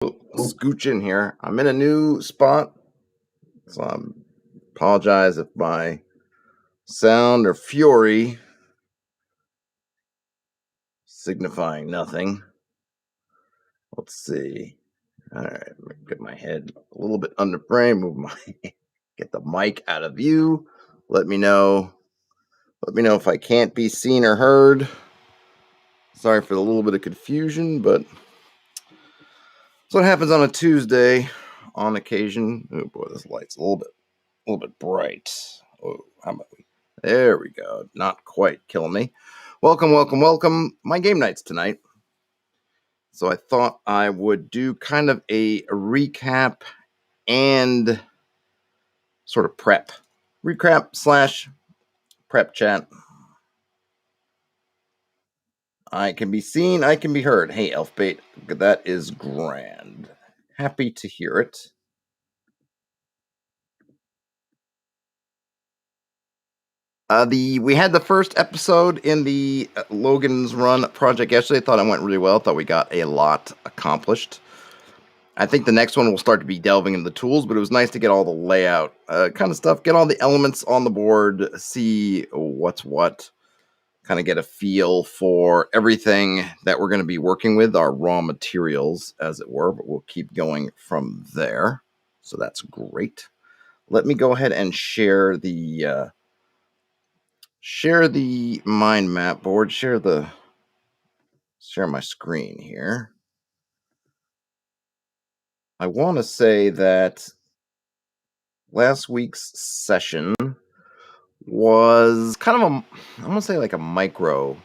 Scooch in here. I'm in a new spot, so I apologize if my sound or fury signifying nothing. Let's see. All right, get my head a little bit under frame. Move my get the mic out of view. Let me know. Let me know if I can't be seen or heard. Sorry for the little bit of confusion, but that's what happens on a Tuesday. On occasion. Oh boy, this light's a little bit bright. Oh, how about we? There we go. Not quite killing me. Welcome, welcome, welcome. My game night's tonight. So I thought I would do kind of a recap and sort of prep. Recap / prep chat. I can be seen, I can be heard. Hey, Elfbait, that is grand. Happy to hear it. We had the first episode in the Logan's Run project yesterday. Thought it went really well. Thought we got a lot accomplished. I think the next one will start to be delving into the tools, but it was nice to get all the layout kind of stuff, get all the elements on the board, see what's what, kind of get a feel for everything that we're going to be working with, our raw materials, as it were, but we'll keep going from there. So that's great. Let me go ahead and share the mind map board, share my screen here. I want to say that last week's session was kind of I want to say like a micro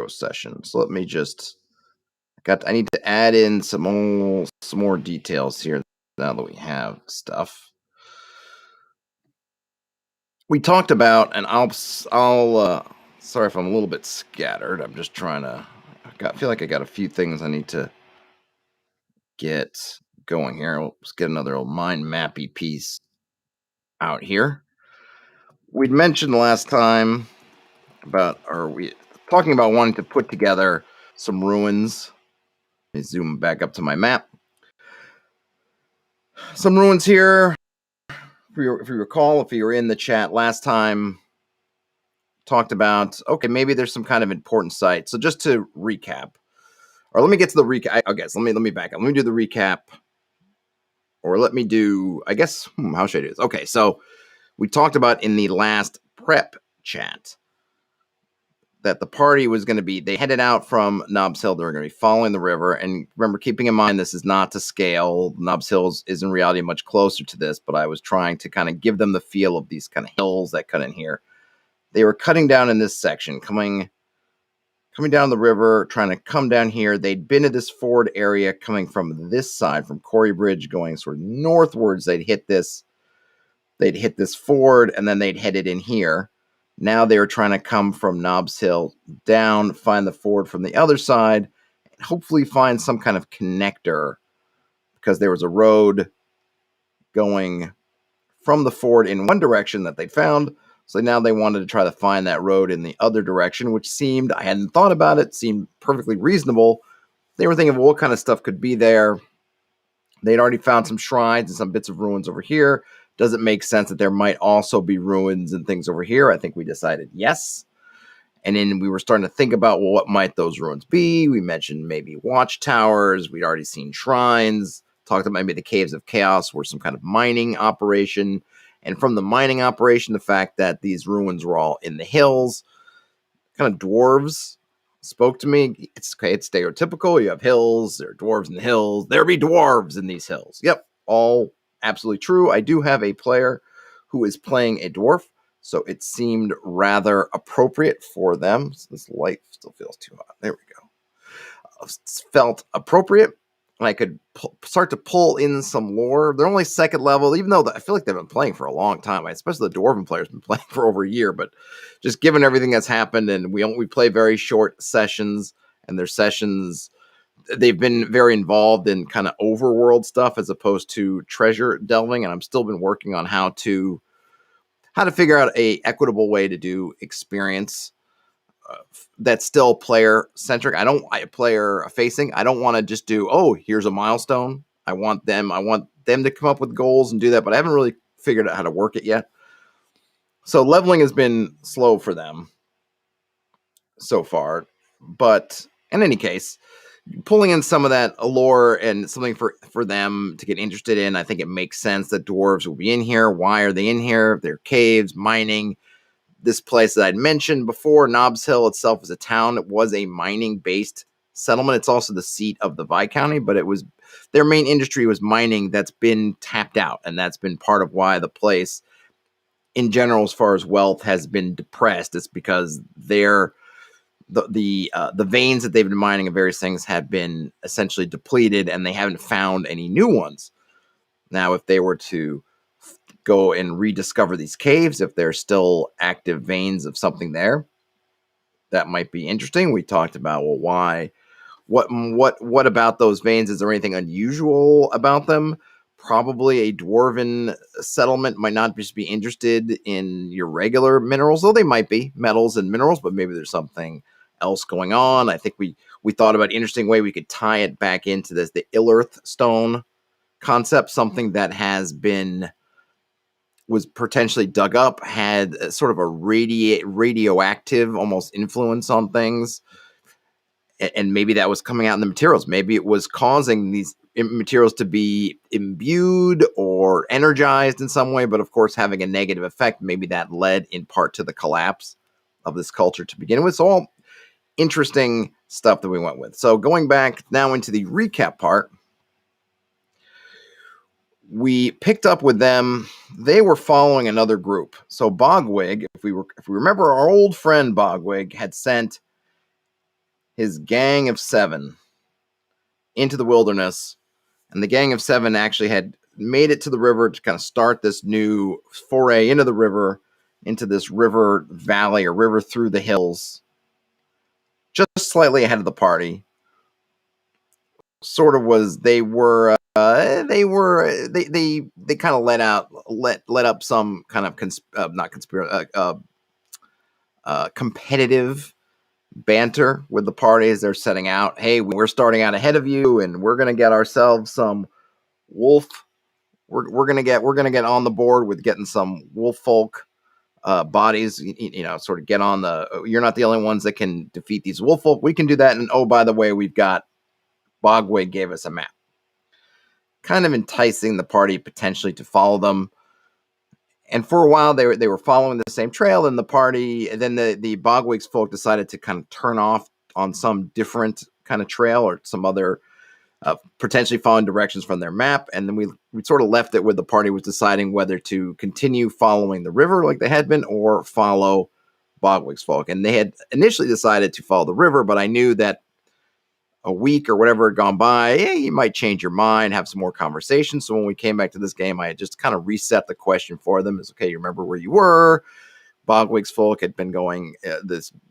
session. So let me just I need to add in some more details here now that we have stuff. We talked about, and I'll sorry if I'm a little bit scattered. I'm just trying to feel like I got a few things I need to get going here. Let's get another old mind mappy piece out here. We'd mentioned last time we talking about wanting to put together some ruins. Let me zoom back up to my map. Some ruins here. If you recall, if you were in the chat last time, talked about, okay, maybe there's some kind of important site. So just to recap, or let me get to the recap. I guess let me back up. Let me do the recap, or let me do. I guess how should I do this? Okay, so we talked about in the last prep chat that the party was going to be, they headed out from Nobbs Hill. They're going to be following the river. And remember, keeping in mind, this is not to scale. Nobbs Hill is in reality much closer to this, but I was trying to kind of give them the feel of these kind of hills that cut in here. They were cutting down in this section, coming down the river, trying to come down here. They'd been to this ford area coming from this side, from Corey Bridge, going sort of northwards. They'd hit this ford, and then they'd headed in here. Now they were trying to come from Nobbs Hill down, find the ford from the other side, and hopefully find some kind of connector, because there was a road going from the ford in one direction that they found. So now they wanted to try to find that road in the other direction, which seemed, I hadn't thought about it, seemed perfectly reasonable. They were thinking of what kind of stuff could be there. They'd already found some shrines and some bits of ruins over here. Does it make sense that there might also be ruins and things over here? I think we decided yes. And then we were starting to think about, well, what might those ruins be? We mentioned maybe watchtowers. We'd already seen shrines. Talked about maybe the Caves of Chaos were some kind of mining operation. And from the mining operation, the fact that these ruins were all in the hills, kind of dwarves spoke to me. It's okay, it's stereotypical. You have hills, there are dwarves in the hills. There be dwarves in these hills. Yep, all absolutely true. I do have a player who is playing a dwarf, so it seemed rather appropriate for them. So this light still feels too hot. There we go. Felt appropriate. And I could start to pull in some lore. They're only second level, even though I feel like they've been playing for a long time. Especially the Dwarven players have been playing for over a year. But just given everything that's happened, and we play very short sessions, and their sessions, they've been very involved in kind of overworld stuff as opposed to treasure delving. And I'm still been working on how to figure out a equitable way to do experience that's still player centric. Player facing. I don't want to just do, oh, here's a milestone. I want them to come up with goals and do that, but I haven't really figured out how to work it yet. So leveling has been slow for them so far. But in any case, pulling in some of that allure and something for them to get interested in, I think it makes sense that dwarves will be in here. Why are they in here? They're caves, mining. This place that I'd mentioned before, Nobbs Hill itself is a town. It was a mining-based settlement. It's also the seat of the Viscounty, but their main industry was mining that's been tapped out, and that's been part of why the place, in general, as far as wealth, has been depressed. It's because the veins that they've been mining of various things have been essentially depleted, and they haven't found any new ones. Now, if they were to go and rediscover these caves, if there's still active veins of something there, that might be interesting. We talked about, well, why, what about those veins? Is there anything unusual about them? Probably a dwarven settlement might not just be interested in your regular minerals, though they might be metals and minerals, but maybe there's something else going on. I think we thought about an interesting way we could tie it back into the Illerth stone concept, something that was potentially dug up, had sort of a radioactive almost influence on things. And maybe that was coming out in the materials. Maybe it was causing these materials to be imbued or energized in some way, but of course having a negative effect. Maybe that led in part to the collapse of this culture to begin with. So all interesting stuff that we went with. So going back now into the recap part, we picked up with them. They were following another group. So Bogwig, if we remember, our old friend Bogwig had sent his gang of 7 into the wilderness, and the gang of 7 actually had made it to the river to kind of start this new foray into the river, into this river valley or river through the hills, just slightly ahead of the party. Sort of was they kind of let up some kind of competitive banter with the parties. They're setting out, hey, we're starting out ahead of you, and we're gonna get ourselves some wolf. We're gonna get on the board with getting some wolf folk bodies. Sort of get on the. You're not the only ones that can defeat these wolf folk. We can do that, and oh, by the way, we've got Bogwig gave us a map, kind of enticing the party potentially to follow them. And for a while, they were following the same trail, and the party, and then the Bogwigs folk decided to kind of turn off on some different kind of trail or some other potentially following directions from their map. And then we sort of left it with the party was deciding whether to continue following the river like they had been or follow Bogwigs folk. And they had initially decided to follow the river, but I knew that a week or whatever had gone by, you might change your mind, have some more conversations. So when we came back to this game, I had just kind of reset the question for them. It's okay, you remember where you were. Bogwig's folk had been going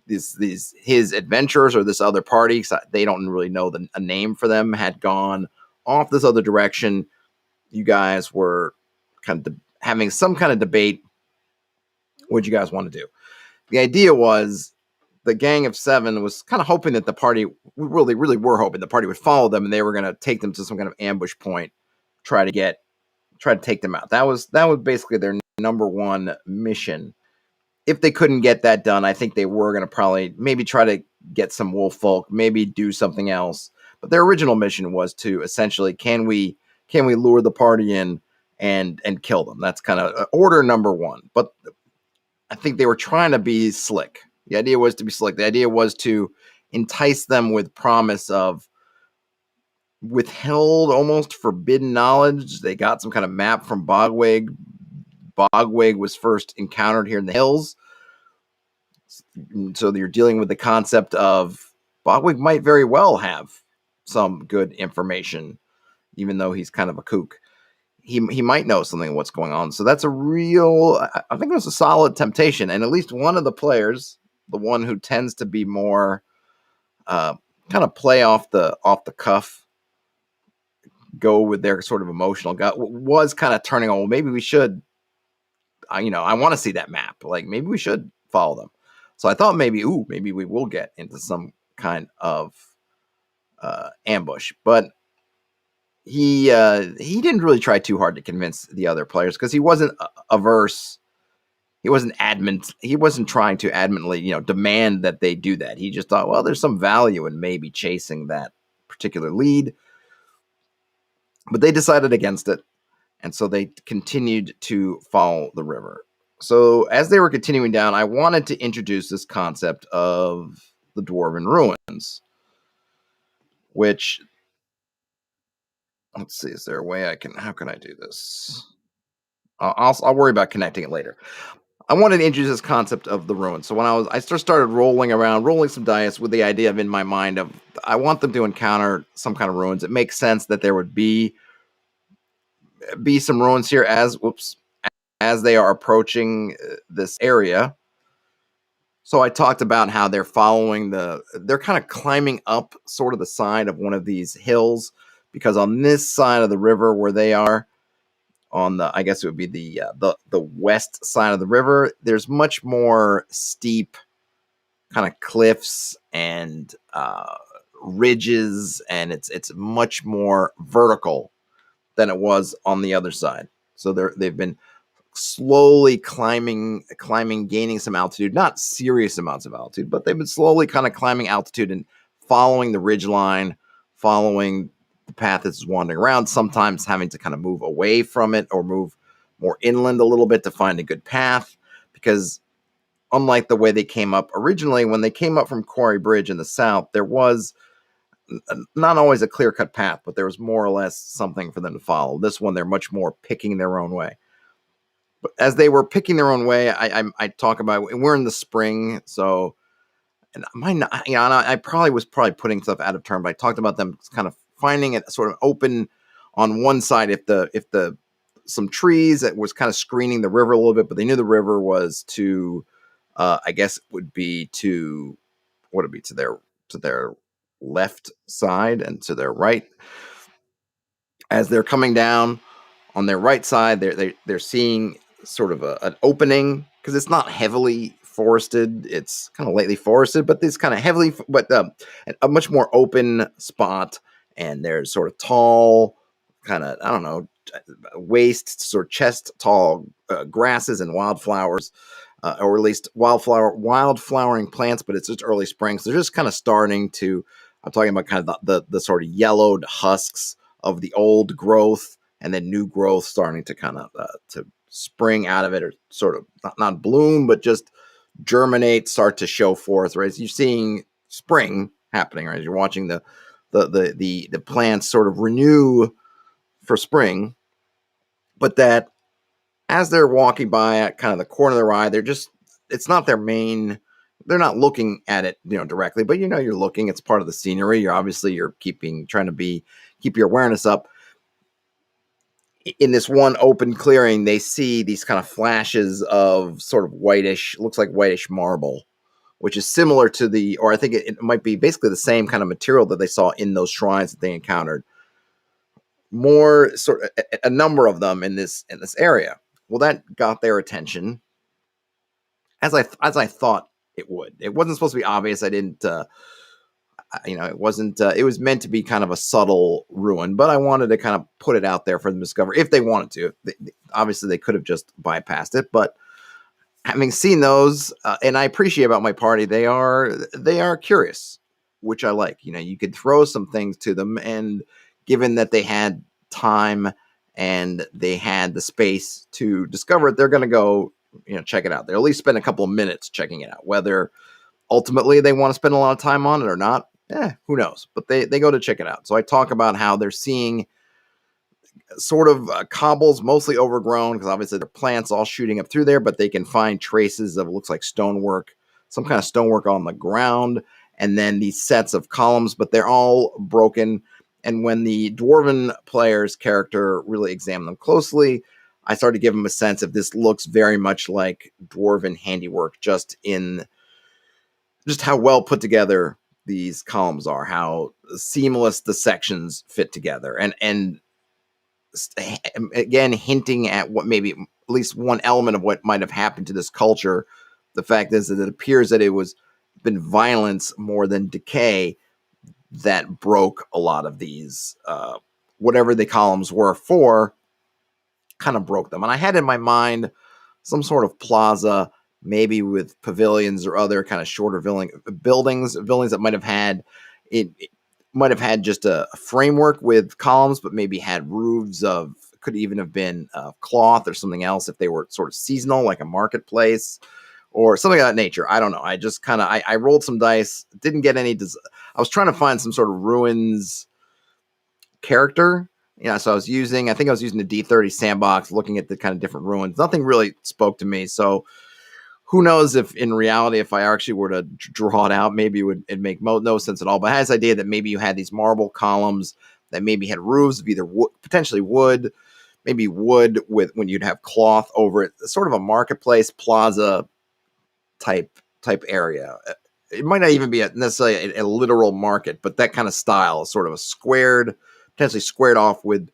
his adventurers or this other party, they don't really know a name for them, had gone off this other direction. You guys were kind of having some kind of debate. What you guys want to do? The idea was the gang of 7 was kind of hoping that the party, really were hoping the party would follow them, and they were going to take them to some kind of ambush point, try to take them out. That was basically their number one mission. If they couldn't get that done, I think they were going to probably maybe try to get some wolf folk, maybe do something else. But their original mission was to essentially, can we lure the party in and kill them? That's kind of order number one. But I think they were trying to be slick. The idea was to be slick. The idea was to entice them with promise of withheld, almost forbidden knowledge. They got some kind of map from Bogwig. Bogwig was first encountered here in the hills. So you're dealing with the concept of Bogwig might very well have some good information, even though he's kind of a kook. He might know something of what's going on. So that's a real, I think it was a solid temptation. And at least one of the players, the one who tends to be more kind of play off the cuff, go with their sort of emotional gut, was kind of turning on, well, maybe we should, I want to see that map. Like, maybe we should follow them. So I thought maybe we will get into some kind of ambush, but he didn't really try too hard to convince the other players because he wasn't averse. He wasn't adamant. He wasn't trying to adamantly, demand that they do that. He just thought, well, there's some value in maybe chasing that particular lead, but they decided against it, and so they continued to follow the river. So as they were continuing down, I wanted to introduce this concept of the dwarven ruins, which, let's see, is there a way how can I do this? I'll worry about connecting it later. I wanted to introduce this concept of the ruins. So when I started rolling some dice with the idea of in my mind of I want them to encounter some kind of ruins. It makes sense that there would be some ruins here as they are approaching this area. So I talked about how they're they're kind of climbing up sort of the side of one of these hills, because on this side of the river where they are, on the, I guess it would be the west side of the river, there's much more steep kind of cliffs and ridges, and it's much more vertical than it was on the other side. So they've been slowly climbing, gaining some altitude, not serious amounts of altitude, but they've been slowly kind of climbing altitude and following the ridge line, following the path that's wandering around, sometimes having to kind of move away from it or move more inland a little bit to find a good path, because unlike the way they came up originally, when they came up from Quarry Bridge in the south, there was not always a clear-cut path, but there was more or less something for them to follow. This one, they're much more picking their own way. But as they were picking their own way, I talk about, we're in the spring, so, and I probably was putting stuff out of turn, but I talked about them kind of finding it sort of open on one side if the some trees that was kind of screening the river a little bit, but they knew the river was to I guess it would be to their left side and to their right. As they're coming down on their right side, they're seeing sort of an opening, because it's not heavily forested. It's kind of lightly forested, but this kind of heavily, but a much more open spot. And there's sort of tall, kind of, I don't know, waist, sort of chest tall grasses and wildflowers, or at least wild flowering plants, but it's just early spring. So they're just kind of starting to, I'm talking about kind of the sort of yellowed husks of the old growth, and then new growth starting to kind of to spring out of it, or sort of not bloom, but just germinate, start to show forth, right? So you're seeing spring happening, right? You're watching the plants sort of renew for spring, but that as they're walking by at kind of the corner of their eye, it's not their main, they're not looking at it, directly, but you're looking, it's part of the scenery. You're trying to keep your awareness up. In this one open clearing, they see these kind of flashes of sort of whitish, looks like whitish marble, which is similar to or I think it might be basically the same kind of material that they saw in those shrines that they encountered. More sort of a number of them in this area. Well, that got their attention, as I thought it would. It wasn't supposed to be obvious. I didn't, it wasn't. It was meant to be kind of a subtle ruin, but I wanted to kind of put it out there for them to discover if they wanted to. Obviously, they could have just bypassed it, but having seen those, and I appreciate about my party, they are curious, which I like. You could throw some things to them, and given that they had time and they had the space to discover it, they're going to go, check it out. They'll at least spend a couple of minutes checking it out. Whether ultimately they want to spend a lot of time on it or not, who knows? But they go to check it out. So I talk about how they're seeing sort of cobbles, mostly overgrown, because obviously there are plants all shooting up through there, but they can find traces of, looks like stonework, some kind of stonework on the ground, and then these sets of columns, but they're all broken. And when the dwarven player's character really examined them closely, I started to give him a sense of this looks very much like dwarven handiwork, just how well put together these columns are, how seamless the sections fit together, and again hinting at what maybe at least one element of what might have happened to this culture the fact is that it appears that it was been violence more than decay that broke a lot of these, whatever the columns were for, kind of broke them. And I had in my mind some sort of plaza, maybe with pavilions or other kind of shorter buildings that might have had it might have had just a framework with columns, but maybe had roofs of, could even have been cloth or something else if they were sort of seasonal, like a marketplace or something of that nature. I don't know. I just kind of I rolled some dice, didn't get any. I was trying to find some sort of ruins character. Yeah, so I think I was using the D30 sandbox, looking at the kind of different ruins. Nothing really spoke to me. So who knows if in reality, if I actually were to draw it out, maybe it'd make no sense at all. But I had this idea that maybe you had these marble columns that maybe had roofs of either wood, potentially wood, maybe wood with when you'd have cloth over it, sort of a marketplace plaza type area. It might not even be necessarily a literal market, but that kind of style, sort of a squared, potentially squared off with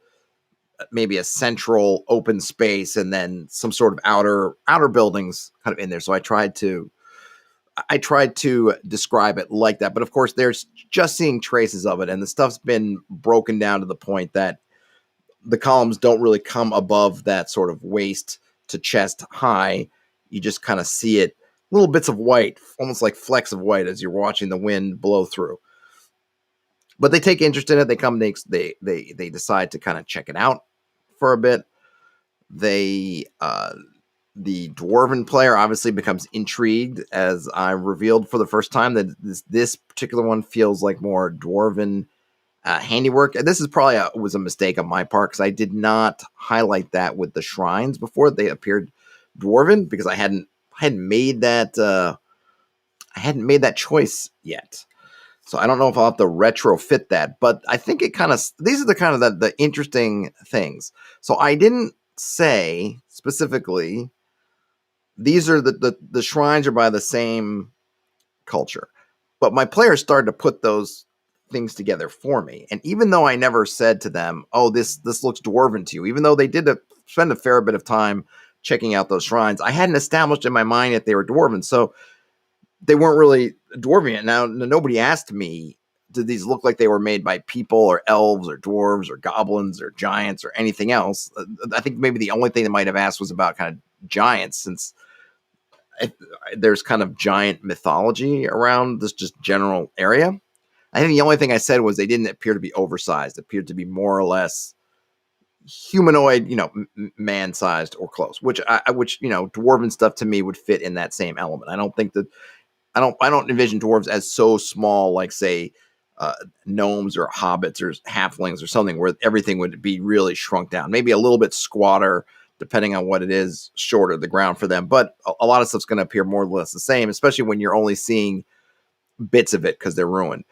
maybe a central open space and then some sort of outer buildings kind of in there. So I tried to describe it like that. But of course, there's just seeing traces of it, and the stuff's been broken down to the point that the columns don't really come above that sort of waist to chest high. You just kind of see it, little bits of white, almost like flecks of white as you're watching the wind blow through. But they take interest in it. They come, they decide to kind of check it out for a bit. They the dwarven player obviously becomes intrigued as I revealed for the first time that this particular one feels like more dwarven handiwork. This is probably was a mistake on my part because I did not highlight that with the shrines before they appeared dwarven, because I hadn't made that choice yet. So I don't know if I'll have to retrofit that, but I think it kind of, these are the kind of the interesting things. So I didn't say specifically these are the shrines are by the same culture, but my players started to put those things together for me. And even though I never said to them, "Oh, this looks dwarven to you," even though they did spend a fair bit of time checking out those shrines, I hadn't established in my mind that they were dwarven. So they weren't really dwarven yet. Now, nobody asked me, did these look like they were made by people or elves or dwarves or goblins or giants or anything else? I think maybe the only thing they might have asked was about kind of giants, since there's kind of giant mythology around this just general area. I think the only thing I said was they didn't appear to be oversized. It appeared to be more or less humanoid, man-sized or close, which dwarven stuff to me would fit in that same element. I don't think that I don't envision dwarves as so small, like say gnomes or hobbits or halflings or something, where everything would be really shrunk down. Maybe a little bit squatter, depending on what it is, shorter the ground for them. But a lot of stuff's going to appear more or less the same, especially when you're only seeing bits of it because they're ruined.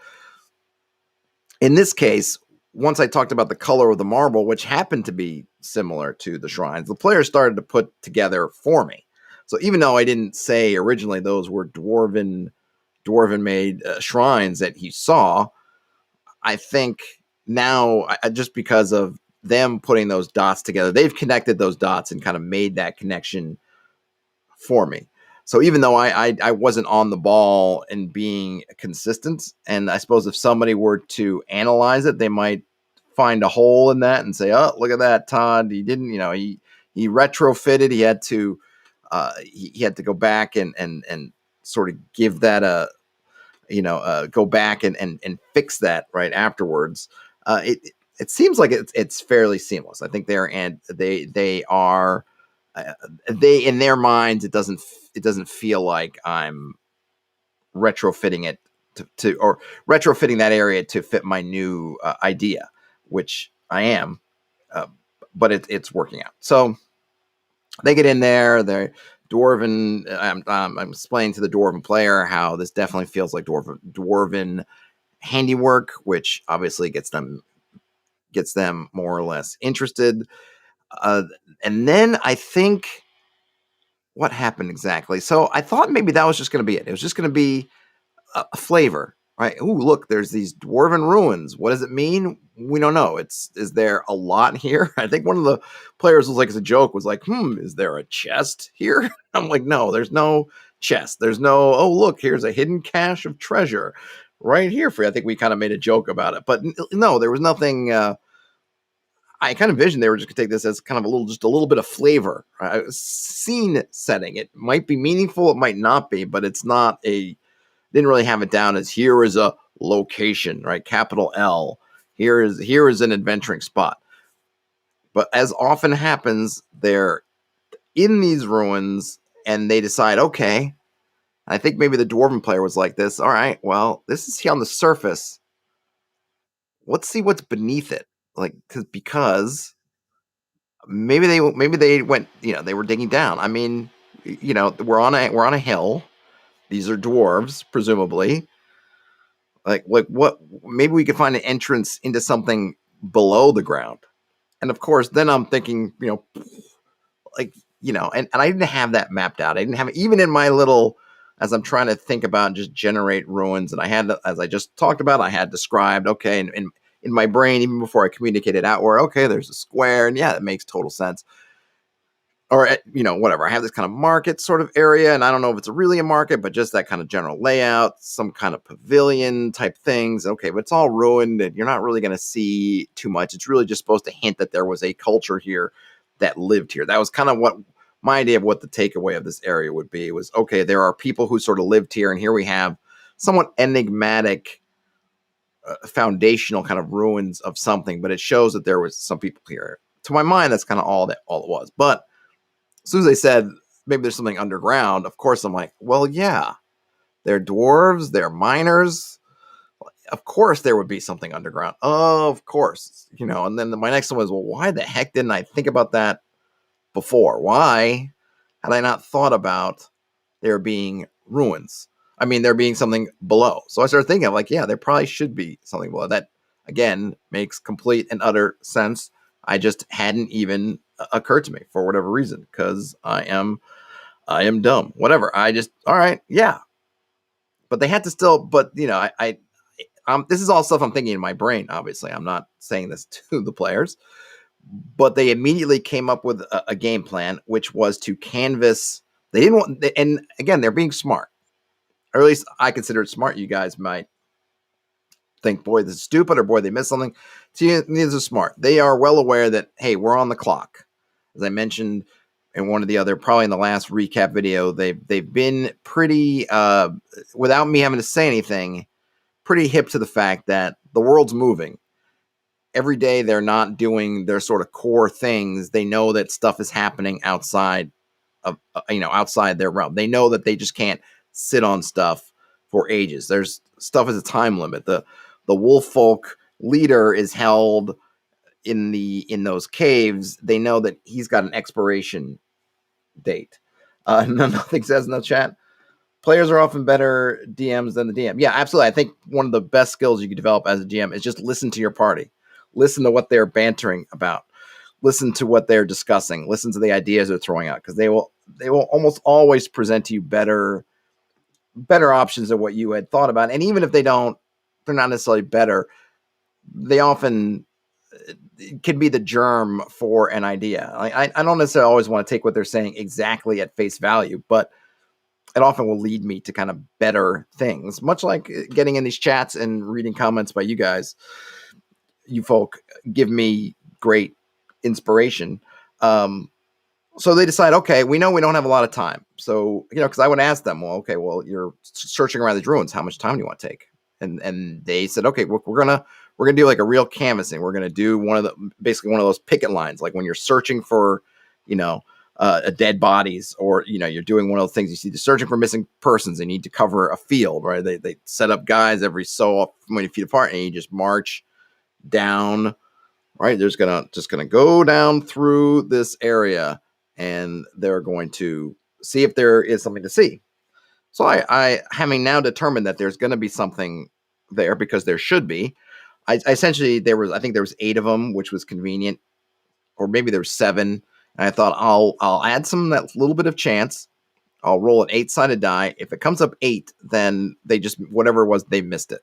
In this case, once I talked about the color of the marble, which happened to be similar to the shrines, the players started to put together for me. So even though I didn't say originally those were dwarven made shrines that he saw, I think now, just because of them putting those dots together, they've connected those dots and kind of made that connection for me. So even though I wasn't on the ball and being consistent, and I suppose if somebody were to analyze it, they might find a hole in that and say, "Oh, look at that, Todd. He didn't, he retrofitted. He had to go back and sort of give that go back and fix that right afterwards." It seems like it's fairly seamless. I think they are in their minds, it doesn't feel like I'm retrofitting it to or retrofitting that area to fit my new idea, which I am, but it's working out. So they get in there. They're dwarven. I'm explaining to the dwarven player how this definitely feels like dwarven handiwork, which obviously gets them more or less interested. And then I think, what happened exactly? So I thought maybe that was just going to be it. It was just going to be a flavor, right? Ooh, look, there's these dwarven ruins. What does it mean? We don't know. Is there a lot here? I think one of the players was like, as a joke, was like, is there a chest here? I'm like, no, there's no chest. There's no, oh, look, here's a hidden cache of treasure right here for you. I think we kind of made a joke about it, but no, there was nothing. I kind of envisioned they were just going to take this as kind of just a little bit of flavor, scene setting. It might be meaningful, it might not be, but it's not didn't really have it down as here is a location, right? Capital L. Here is an adventuring spot. But as often happens, they're in these ruins and they decide, okay, I think maybe the dwarven player was like this. All right, well, this is here on the surface. Let's see what's beneath it. Like, because maybe they went, they were digging down. I mean, we're on a hill. These are dwarves, presumably. Like what? Maybe we could find an entrance into something below the ground. And of course, then I'm thinking, like, and I didn't have that mapped out. I didn't have it even in my little, as I'm trying to think about and just generate ruins. And I had, as I just talked about, I had described, okay, in my brain, even before I communicated outward, okay, there's a square. And yeah, it makes total sense. Or, whatever. I have this kind of market sort of area, and I don't know if it's really a market, but just that kind of general layout, some kind of pavilion type things. Okay, but it's all ruined, and you're not really going to see too much. It's really just supposed to hint that there was a culture here that lived here. That was kind of what my idea of what the takeaway of this area would be was, okay, there are people who sort of lived here, and here we have somewhat enigmatic foundational kind of ruins of something, but it shows that there was some people here. To my mind, that's kind of all it was. But as soon as they said maybe there's something underground, of course I'm like, well, yeah, they're dwarves, they're miners. Of course there would be something underground. Of course, and then my next one was, well, why the heck didn't I think about that before? Why had I not thought about there being ruins? I mean, there being something below. So I started thinking, I'm like, yeah, there probably should be something below. That, again, makes complete and utter sense. I just hadn't even occurred to me for whatever reason, because I am dumb. Whatever. All right, yeah. But they had to still, but this is all stuff I'm thinking in my brain. Obviously, I'm not saying this to the players, but they immediately came up with a game plan, which was to canvas. They didn't want, and again, they're being smart, or at least I consider it smart. You guys might think, boy, this is stupid, or boy, they missed something. See, these are smart. They are well aware that, hey, we're on the clock. As I mentioned in one of the other, probably in the last recap video, they've been pretty, without me having to say anything, pretty hip to the fact that the world's moving. Every day they're not doing their sort of core things. They know that stuff is happening outside of, outside their realm. They know that they just can't sit on stuff for ages. There's stuff as a time limit. The wolf folk leader is held in those caves. They know that he's got an expiration date. Nothing says in the chat, players are often better DMs than the DM. Yeah, absolutely. I think one of the best skills you can develop as a GM is just listen to your party. Listen to what they're bantering about. Listen to what they're discussing. Listen to the ideas they're throwing out, because they will almost always present to you better options than what you had thought about. And even if they're not necessarily better, they often can be the germ for an idea. I don't necessarily always want to take what they're saying exactly at face value, but it often will lead me to kind of better things, much like getting in these chats and reading comments by you guys. You folk give me great inspiration. So they decide, okay, we know we don't have a lot of time. So, because I would ask them, well, okay, well, you're searching around these ruins. How much time do you want to take? And they said, okay, we're gonna do like a real canvassing. We're gonna do basically one of those picket lines, like when you're searching for, dead bodies, or you're doing one of those things. You see, they're searching for missing persons. They need to cover a field, right? They set up guys every so many feet apart, and you just march down. Right, there's just gonna go down through this area, and they're going to see if there is something to see. So I having now determined that there's going to be something there, because there should be. I essentially, I think there was 8 of them, which was convenient, or maybe there's 7. And I thought I'll add some that little bit of chance. I'll roll an 8-sided die. If it comes up 8, then they just, whatever it was, they missed it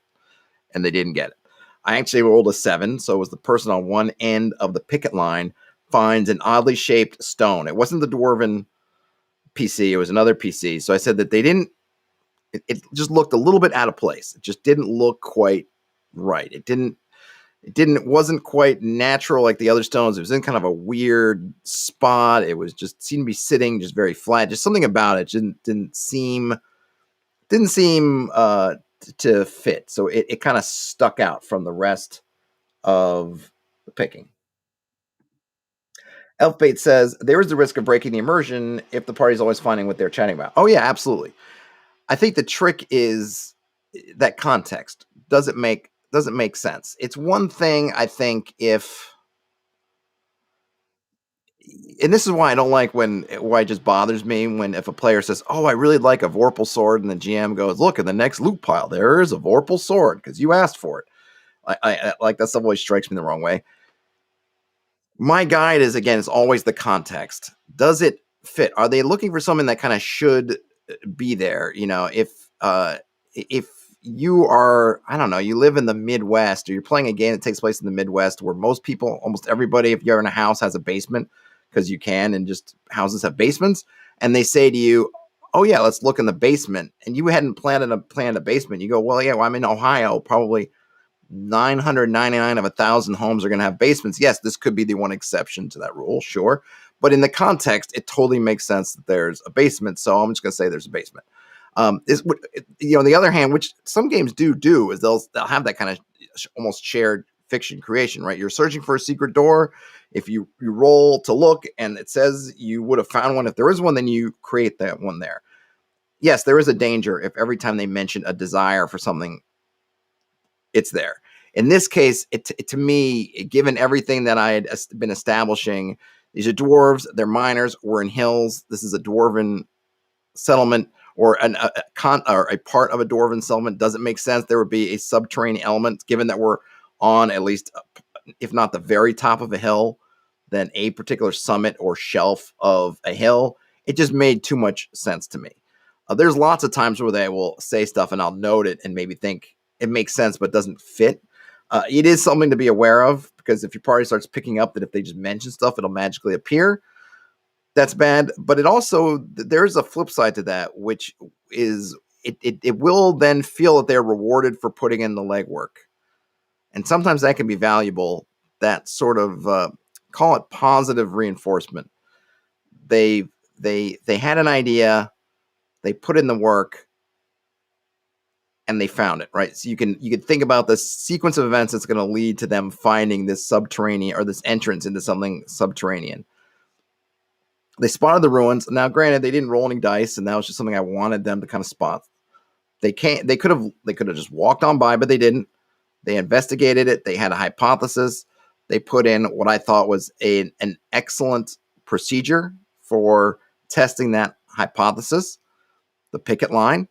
and they didn't get it. I actually rolled a 7, so it was the person on one end of the picket line finds an oddly shaped stone. It wasn't the dwarven PC. It was another PC. So I said that they didn't. It just looked a little bit out of place. It just didn't look quite right. It didn't. It wasn't quite natural like the other stones. It was in kind of a weird spot. It was just seemed to be sitting just very flat. Just something about it didn't seem to fit. So it kind of stuck out from the rest of the picking. Elfbait says there is the risk of breaking the immersion if the party's always finding what they're chatting about. Oh yeah, absolutely. I think the trick is that context. Does it make sense? It's one thing I think if, and this is why I don't like why it just bothers me when if a player says, "Oh, I really like a Vorpal sword," and the GM goes, "Look in the next loot pile, there is a Vorpal sword because you asked for it." I like that stuff always strikes me the wrong way. My guide is again, it's always the context. Does it fit? Are they looking for something that kind of should be there? If you are, I don't know, you live in the Midwest or you're playing a game that takes place in the Midwest where most people, almost everybody, if you're in a house, has a basement because you can, and just houses have basements, and they say to you, "Oh yeah, let's look in the basement," and you hadn't planned a basement. You go, "Well, yeah, well, I'm in Ohio, probably 999 of 1,000 homes are going to have basements." Yes, this could be the one exception to that rule, sure. But in the context, it totally makes sense that there's a basement. So I'm just going to say there's a basement. On the other hand, which some games do is they'll have that kind of almost shared fiction creation, right? You're searching for a secret door. If you roll to look and it says you would have found one, if there is one, then you create that one there. Yes, there is a danger if every time they mention a desire for something, it's there. In this case, to me, given everything that I had been establishing, these are dwarves, they're miners, we're in hills. This is a dwarven settlement, or a part of a dwarven settlement. Doesn't make sense. There would be a subterranean element, given that we're on at least, if not the very top of a hill, then a particular summit or shelf of a hill. It just made too much sense to me. There's lots of times where they will say stuff and I'll note it and maybe think it makes sense but doesn't fit. It is something to be aware of, because if your party starts picking up that if they just mention stuff, it'll magically appear. That's bad. But it also, there's a flip side to that, which is it will then feel that they're rewarded for putting in the legwork. And sometimes that can be valuable, that sort of call it positive reinforcement. They had an idea, they put in the work, and they found it, right? So you can think about the sequence of events that's going to lead to them finding this subterranean, or this entrance into something subterranean. They spotted the ruins. Now, granted, they didn't roll any dice, and that was just something I wanted them to kind of spot. They could have just walked on by, but they didn't. They investigated it. They had a hypothesis. They put in what I thought was an excellent procedure for testing that hypothesis, the picket line,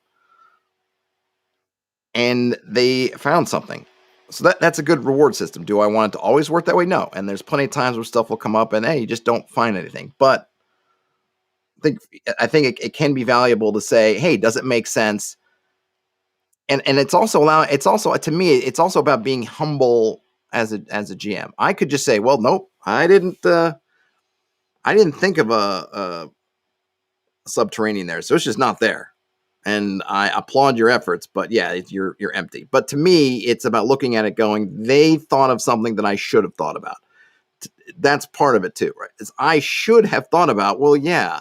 and they found something. So that's a good reward system. Do I want it to always work that way? No. And there's plenty of times where stuff will come up and, hey, you just don't find anything. But I think it can be valuable to say, hey, does it make sense? And it's also to me, it's also about being humble as a GM. I could just say, well, nope, I didn't think of a subterranean there, so it's just not there. And I applaud your efforts, but yeah, you're empty. But to me, it's about looking at it going, they thought of something that I should have thought about. That's part of it too, right? Is I should have thought about, well, yeah,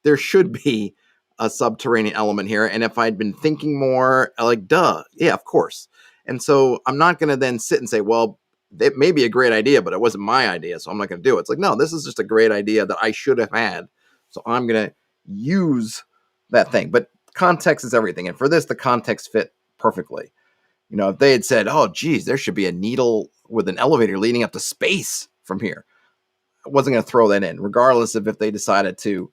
there should be a subterranean element here. And if I'd been thinking more, like, duh, yeah, of course. And so I'm not going to then sit and say, well, it may be a great idea, but it wasn't my idea, so I'm not going to do it. It's like, no, this is just a great idea that I should have had. So I'm going to use that thing. But context is everything. And for this, the context fit perfectly. If they had said, oh, geez, there should be a needle with an elevator leading up to space from here, I wasn't going to throw that in, regardless of if they decided to,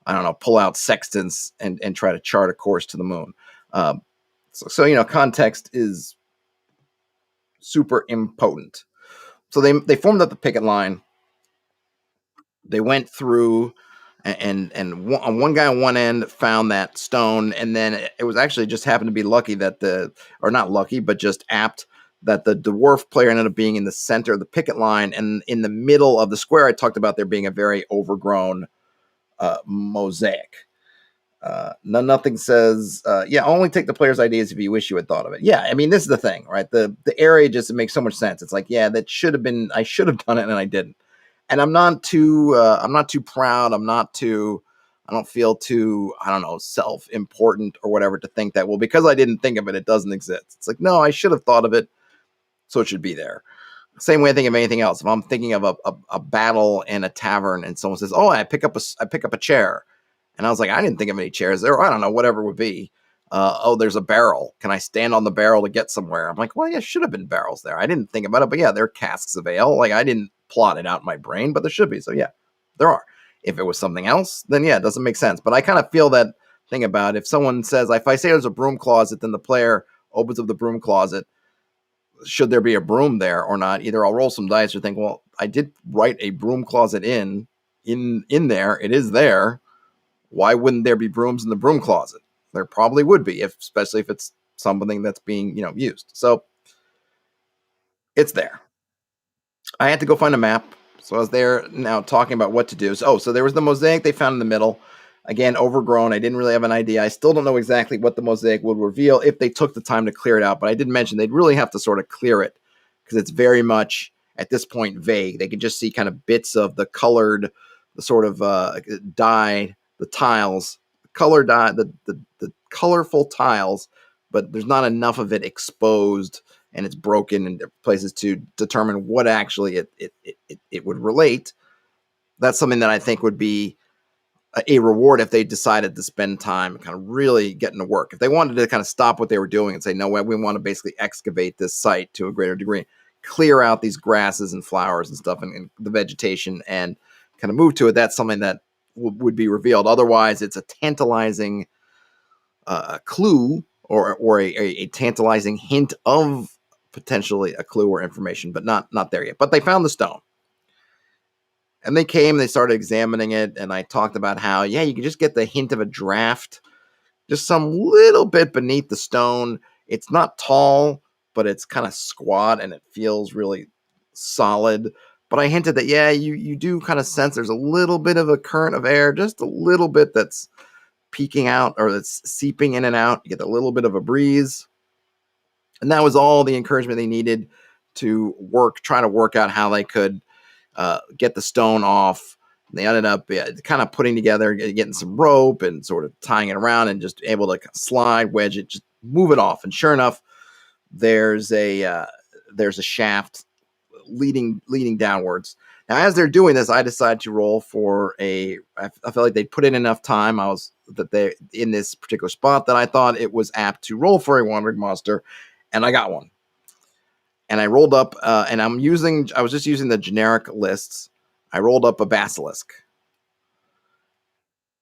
I don't know, pull out sextants and try to chart a course to the moon. So context is super impotent. So they formed up the picket line. They went through, and one guy on one end found that stone, and then it was actually just happened to be lucky that or not lucky, but just apt that the dwarf player ended up being in the center of the picket line, and in the middle of the square, I talked about there being a very overgrown mosaic. Nothing says, only take the player's ideas if you wish you had thought of it. Yeah, I mean, this is the thing, right? The area just, it makes so much sense. It's like, yeah, that should have been, I should have done it and I didn't. And I'm not too proud. I don't feel too, I don't know, self-important or whatever to think that, well, because I didn't think of it, it doesn't exist. It's like, no, I should have thought of it, so it should be there. Same way I think of anything else. If I'm thinking of a battle in a tavern and someone says, oh, I pick up a chair. And I was like, I didn't think of any chairs there. I don't know, whatever it would be. There's a barrel. Can I stand on the barrel to get somewhere? I'm like, well, yeah, should have been barrels there. I didn't think about it, but yeah, there are casks of ale. Like, I didn't plot it out in my brain, but there should be. So yeah, there are. If it was something else, then yeah, it doesn't make sense. But I kind of feel that thing about if someone says, if I say there's a broom closet, then the player opens up the broom closet. Should there be a broom there or not? Either I'll roll some dice or think, well, I did write a broom closet in there. It is there. Why wouldn't there be brooms in the broom closet? There probably would be, especially if it's something that's being, used. So it's there. I had to go find a map. So I was there now talking about what to do. So there was the mosaic they found in the middle. Again, overgrown. I didn't really have an idea. I still don't know exactly what the mosaic would reveal if they took the time to clear it out. But I did mention they'd really have to sort of clear it because it's very much, at this point, vague. They can just see kind of bits of the colored, the sort of dye, the tiles, color dye, the colorful tiles, but there's not enough of it exposed and it's broken in places to determine what actually it would relate. That's something that I think would be a reward if they decided to spend time kind of really getting to work. If they wanted to kind of stop what they were doing and say, no, we want to basically excavate this site to a greater degree, clear out these grasses and flowers and stuff and the vegetation and kind of move to it, that's something that would be revealed. Otherwise, it's a tantalizing clue or a tantalizing hint of potentially a clue or information, but not there yet. But they found the stone. And they came, they started examining it, and I talked about how, yeah, you can just get the hint of a draft, just some little bit beneath the stone. It's not tall, but it's kind of squat, and it feels really solid. But I hinted that, yeah, you do kind of sense there's a little bit of a current of air, just a little bit that's peeking out or that's seeping in and out. You get a little bit of a breeze. And that was all the encouragement they needed to try to work out how they could get the stone off. They ended up kind of putting together, getting some rope and sort of tying it around and just able to slide, wedge it, just move it off. And sure enough, there's a shaft leading downwards. Now, as they're doing this, I decided to roll for I felt like they put in enough time. They in this particular spot that I thought it was apt to roll for a wandering monster, and I got one. And I rolled up, and I was just using the generic lists. I rolled up a basilisk.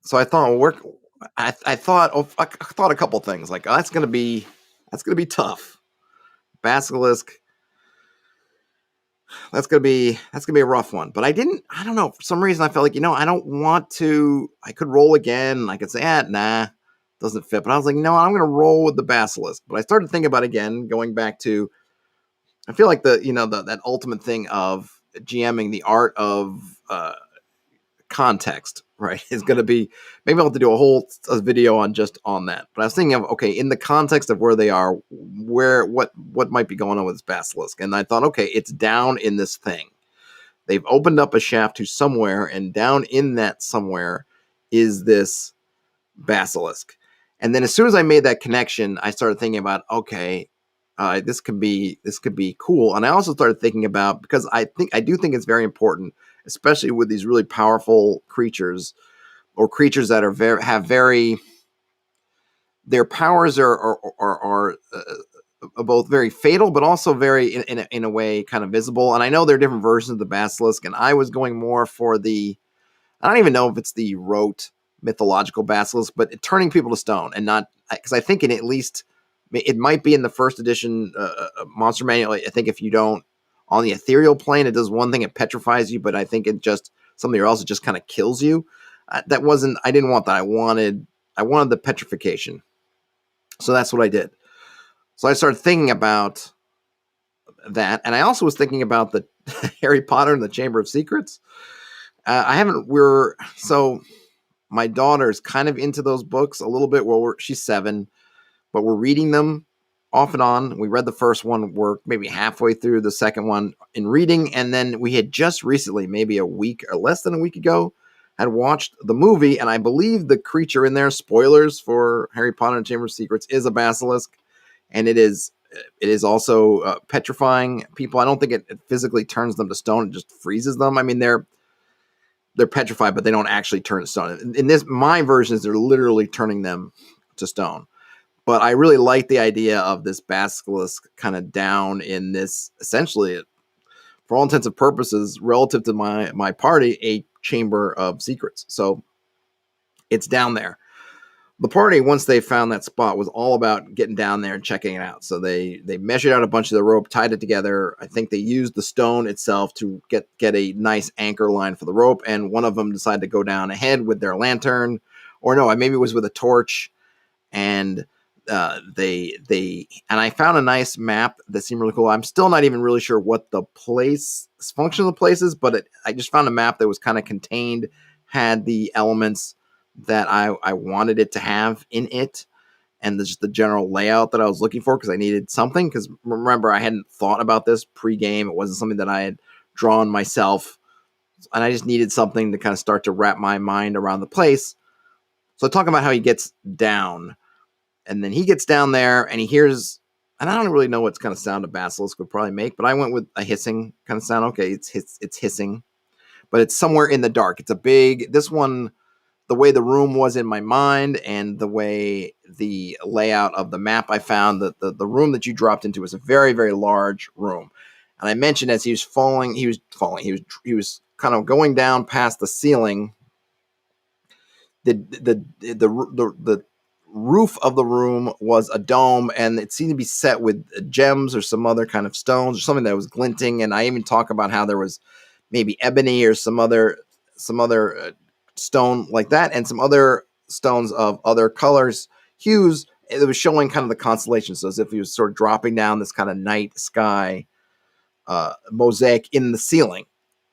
So I thought, I thought a couple things like, oh, that's gonna be tough. Basilisk, that's gonna be a rough one. But I don't know, for some reason I felt like, I don't want to. I could roll again. I could say, nah, doesn't fit. But I was like, no, I'm gonna roll with the basilisk. But I started thinking about again, going back to, I feel like that ultimate thing of GMing, the art of context, right, is going to be, maybe I'll have to do a video on that. But I was thinking of, okay, in the context of where they are, what might be going on with this basilisk. And I thought, okay, it's down in this thing. They've opened up a shaft to somewhere, and down in that somewhere is this basilisk. And then as soon as I made that connection, I started thinking about, okay, this could be cool. And I also started thinking about, because I do think it's very important, especially with these really powerful creatures or creatures that are their powers are both very fatal, but also very in a way kind of visible. And I know there are different versions of the basilisk, and I was going more for I don't even know if it's the rote mythological basilisk, but turning people to stone, and not, because I think it might be in the first edition monster manual. I think if you don't, on the ethereal plane, it does one thing, it petrifies you, but I think it just, something else, it just kind of kills you. I didn't want that. I wanted the petrification. So that's what I did. So I started thinking about that. And I also was thinking about the Harry Potter and the Chamber of Secrets. my daughter's kind of into those books a little bit. Well, she's 7, but we're reading them off and on. We read the first one. We're maybe halfway through the second one in reading. And then we had just recently, maybe a week or less than a week ago, had watched the movie. And I believe the creature in there, spoilers for Harry Potter and Chamber of Secrets, is a basilisk. And it is also petrifying people. I don't think it physically turns them to stone. It just freezes them. I mean, they're petrified, but they don't actually turn to stone. In this, my version is they're literally turning them to stone. But I really like the idea of this basilisk kind of down in this, essentially, for all intents and purposes, relative to my party, a chamber of secrets. So it's down there. The party, once they found that spot, was all about getting down there and checking it out. So they measured out a bunch of the rope, tied it together. I think they used the stone itself to get a nice anchor line for the rope. And one of them decided to go down ahead with their lantern, or no, maybe it was with a torch. And they and I found a nice map that seemed really cool. I'm still not even really sure what the function of the place is, but I just found a map that was kind of contained, had the elements that I wanted it to have in it, and just the general layout that I was looking for, because I needed something. Because remember, I hadn't thought about this pre-game. It wasn't something that I had drawn myself, and I just needed something to kind of start to wrap my mind around the place. So talking about how he gets down. And then he gets down there and he hears, and I don't really know what kind of sound a basilisk would probably make, but I went with a hissing kind of sound. Okay, it's hissing, but it's somewhere in the dark. It's this one, the way the room was in my mind and the way the layout of the map I found, the room that you dropped into was a very, very large room. And I mentioned as he was kind of going down past the ceiling, the roof of the room was a dome, and it seemed to be set with gems or some other kind of stones or something that was glinting. And I even talk about how there was maybe ebony or some other stone like that, and some other stones of other colors, hues. It was showing kind of the constellation, so as if he was sort of dropping down this kind of night sky mosaic in the ceiling,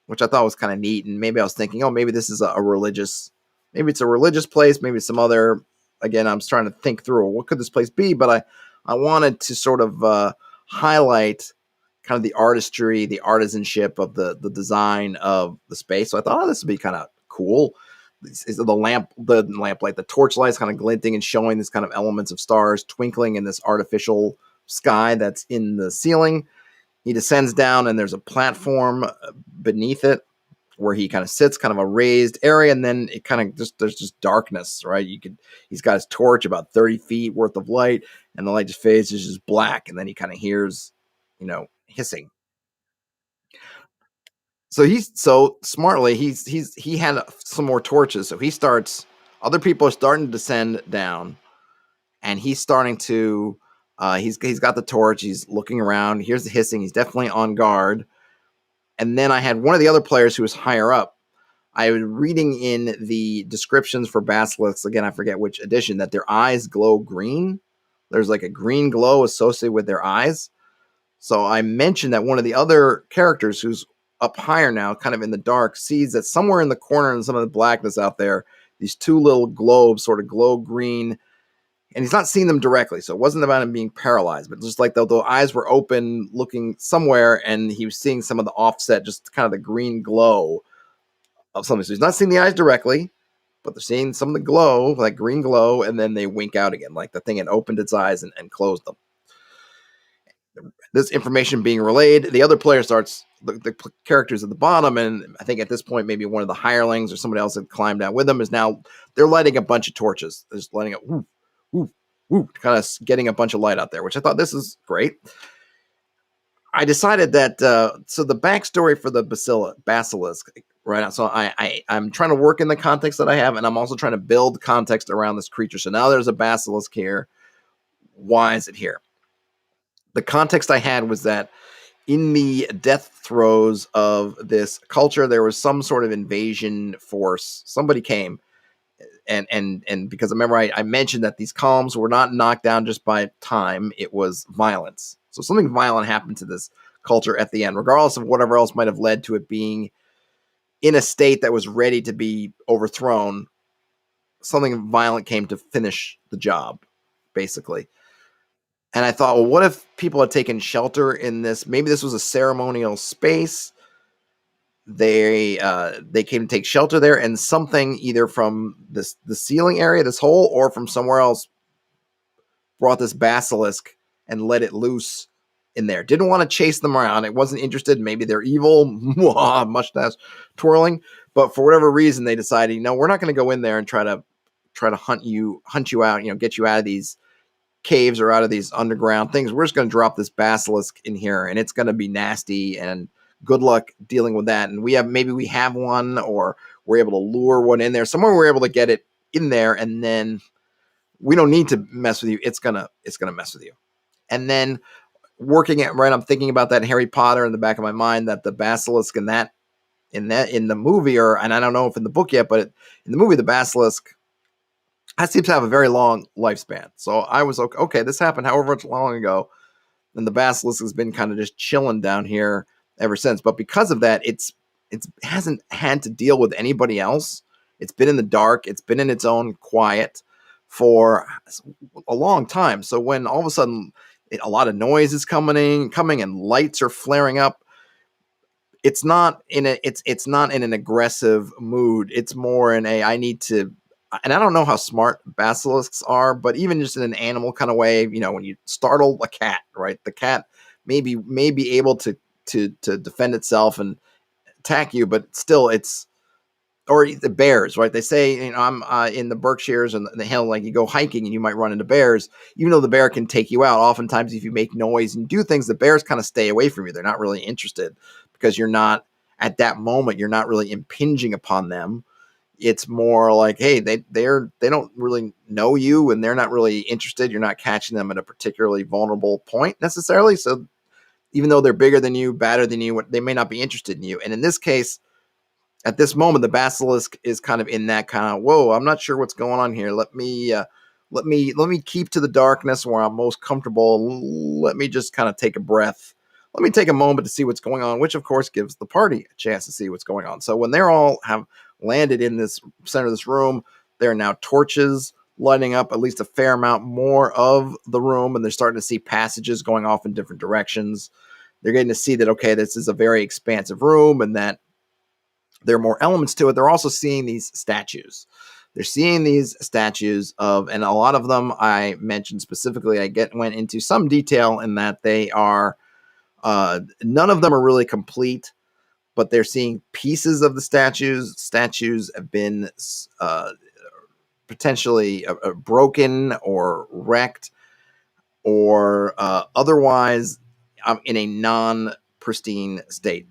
which I thought was kind of neat. And maybe I was thinking, oh, maybe this is a religious, maybe it's a religious place, maybe some other. Again, I'm trying to think through what could this place be, but I wanted to sort of highlight kind of the artistry, the artisanship of the design of the space. So I thought, this would be kind of cool. The lamplight, the torchlight is kind of glinting and showing this kind of elements of stars twinkling in this artificial sky that's in the ceiling. He descends down, and there's a platform beneath it where he kind of sits, kind of a raised area, and then it kind of there's just darkness, right? He's got his torch about 30 feet worth of light, and the light just fades, it's just black, and then he kind of hears, hissing. So so smartly, he had some more torches, so other people are starting to descend down, and he's starting to, he's got the torch, he's looking around, here's the hissing, he's definitely on guard. And then I had one of the other players who was higher up. I was reading in the descriptions for basilisks, again, I forget which edition, that their eyes glow green. There's like a green glow associated with their eyes. So I mentioned that one of the other characters who's up higher now, kind of in the dark, sees that somewhere in the corner in some of the blackness out there, these two little globes sort of glow green. And he's not seeing them directly, so it wasn't about him being paralyzed, but just like the eyes were open, looking somewhere, and he was seeing some of the offset, just kind of the green glow of something. So he's not seeing the eyes directly, but they're seeing some of the glow, like green glow, and then they wink out again, like the thing had opened its eyes and closed them. This information being relayed, the other player starts, the characters at the bottom, and I think at this point, maybe one of the hirelings or somebody else had climbed down with them, is now, they're lighting a bunch of torches. They're just lighting up, kind of getting a bunch of light out there, which I thought, this is great. I decided that, so the backstory for the basilisk, right now, so I'm trying to work in the context that I have, and I'm also trying to build context around this creature. So now there's a basilisk here. Why is it here? The context I had was that in the death throes of this culture, there was some sort of invasion force. Somebody came. And because I remember I mentioned that these columns were not knocked down just by time, it was violence. So something violent happened to this culture at the end, regardless of whatever else might have led to it being in a state that was ready to be overthrown. something violent came to finish the job, basically. And I thought, well, what if people had taken shelter in this? Maybe this was a ceremonial space. They came to take shelter there, and something either from the ceiling area, this hole, or from somewhere else brought this basilisk and let it loose in there. Didn't want to chase them around. It wasn't interested. Maybe they're evil, mustache twirling. But for whatever reason, they decided, we're not going to go in there and try to hunt you out, get you out of these caves or out of these underground things. We're just going to drop this basilisk in here, and it's going to be nasty, and good luck dealing with that. And maybe we have one, or we're able to lure one in there somewhere. We're able to get it in there, and then we don't need to mess with you. It's gonna mess with you. And then working it right, I'm thinking about that Harry Potter in the back of my mind, that the basilisk in the movie, and I don't know if in the book yet, but in the movie, the basilisk seems to have a very long lifespan. So I was okay, this happened however long ago, and the basilisk has been kind of just chilling down here ever since. But because of that, it hasn't had to deal with anybody else. It's been in the dark. It's been in its own quiet for a long time. So when all of a sudden a lot of noise is coming and lights are flaring up, it's not in an aggressive mood. It's more in a, I need to, and I don't know how smart basilisks are, but even just in an animal kind of way, when you startle a cat, right? The cat may be able to defend itself and attack you, but still or the bears, right? They say, I'm in the Berkshires and the hill, like you go hiking and you might run into bears, even though the bear can take you out. Oftentimes, if you make noise and do things, the bears kind of stay away from you. They're not really interested because you're not, at that moment, you're not really impinging upon them. It's more like, hey, they don't really know you, and they're not really interested. You're not catching them at a particularly vulnerable point necessarily. So even though they're bigger than you, badder than you, they may not be interested in you. And in this case, at this moment, the basilisk is kind of in that kind of, whoa, I'm not sure what's going on here. Let me keep to the darkness where I'm most comfortable. Let me just kind of take a breath. Let me take a moment to see what's going on, which of course gives the party a chance to see what's going on. So when they're all have landed in this center of this room, there are now torches lighting up at least a fair amount more of the room, and they're starting to see passages going off in different directions. They're getting to see that, okay, this is a very expansive room, and that there are more elements to it. They're also seeing these statues. They're seeing these statues and a lot of them I mentioned specifically. Went into some detail in that they are, none of them are really complete, but they're seeing pieces of the statues. Statues have been potentially broken or wrecked, or otherwise in a non-pristine state.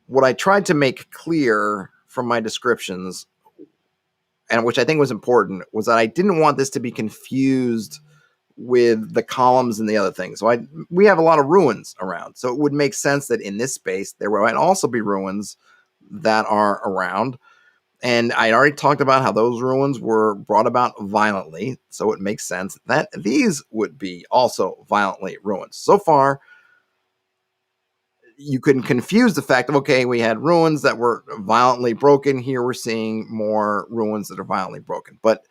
What I tried to make clear from my descriptions, and which I think was important, was that I didn't want this to be confused with the columns and the other things. So we have a lot of ruins around. So it would make sense that in this space, there might also be ruins that are around. And I already talked about how those ruins were brought about violently. So it makes sense that these would be also violently ruined. So far, you couldn't confuse the fact of, okay, we had ruins that were violently broken. Here we're seeing more ruins that are violently broken. But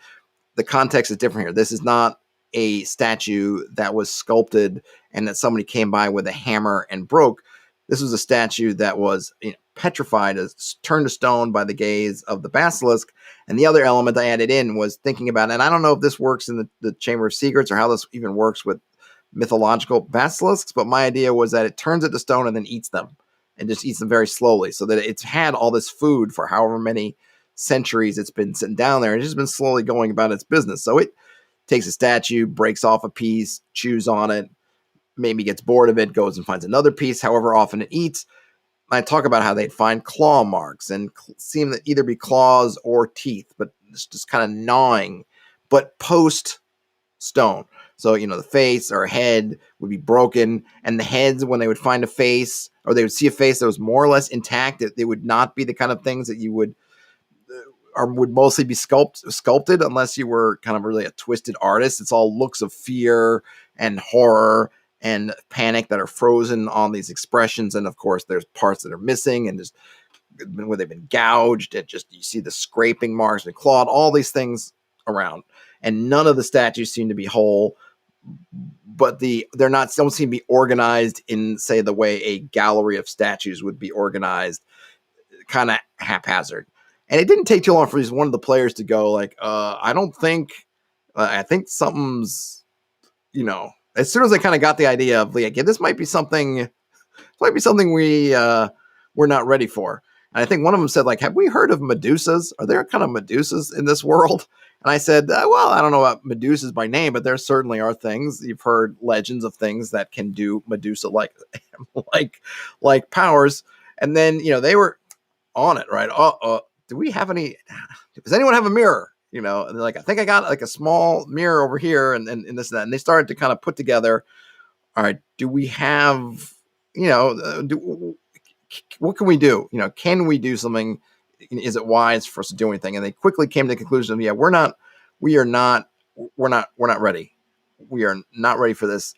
the context is different here. This is not a statue that was sculpted and that somebody came by with a hammer and broke. This was a statue that was petrified, turned to stone by the gaze of the basilisk. And the other element I added in was thinking about, and I don't know if this works in the Chamber of Secrets or how this even works with mythological basilisks, but my idea was that it turns it to stone and then eats them, and just eats them very slowly, so that it's had all this food for however many centuries it's been sitting down there, and it's just been slowly going about its business. So it takes a statue, breaks off a piece, chews on it, maybe gets bored of it, goes and finds another piece, however often it eats. I talk about how they'd find claw marks and seem to either be claws or teeth, but it's just kind of gnawing, but post stone. So, the face or head would be broken, and the heads, when they would find a face, or they would see a face that was more or less intact, they would not be the kind of things that you would mostly be sculpted unless you were kind of really a twisted artist. It's all looks of fear and horror and panic that are frozen on these expressions. And of course, there's parts that are missing, and just where they've been gouged, and just you see the scraping marks and clawed, all these things around, and none of the statues seem to be whole. But they're not don't seem to be organized in, say, the way a gallery of statues would be organized, kind of haphazard. And it didn't take too long for one of the players to go like, I don't think, I think something's, as soon as I kind of got the idea of like, yeah, this might be something we're not ready for. And I think one of them said, like, have we heard of Medusas? Are there kind of Medusas in this world? And I said, well, I don't know about Medusas by name, but there certainly are things. You've heard legends of things that can do Medusa like like powers. And then, they were on it, right? Do we have any? Does anyone have a mirror? And they're like, I think I got like a small mirror over here, and this and that. And they started to kind of put together, all right, do we have, what can we do? Can we do something? Is it wise for us to do anything? And they quickly came to the conclusion of, yeah, we're not ready. We are not ready for this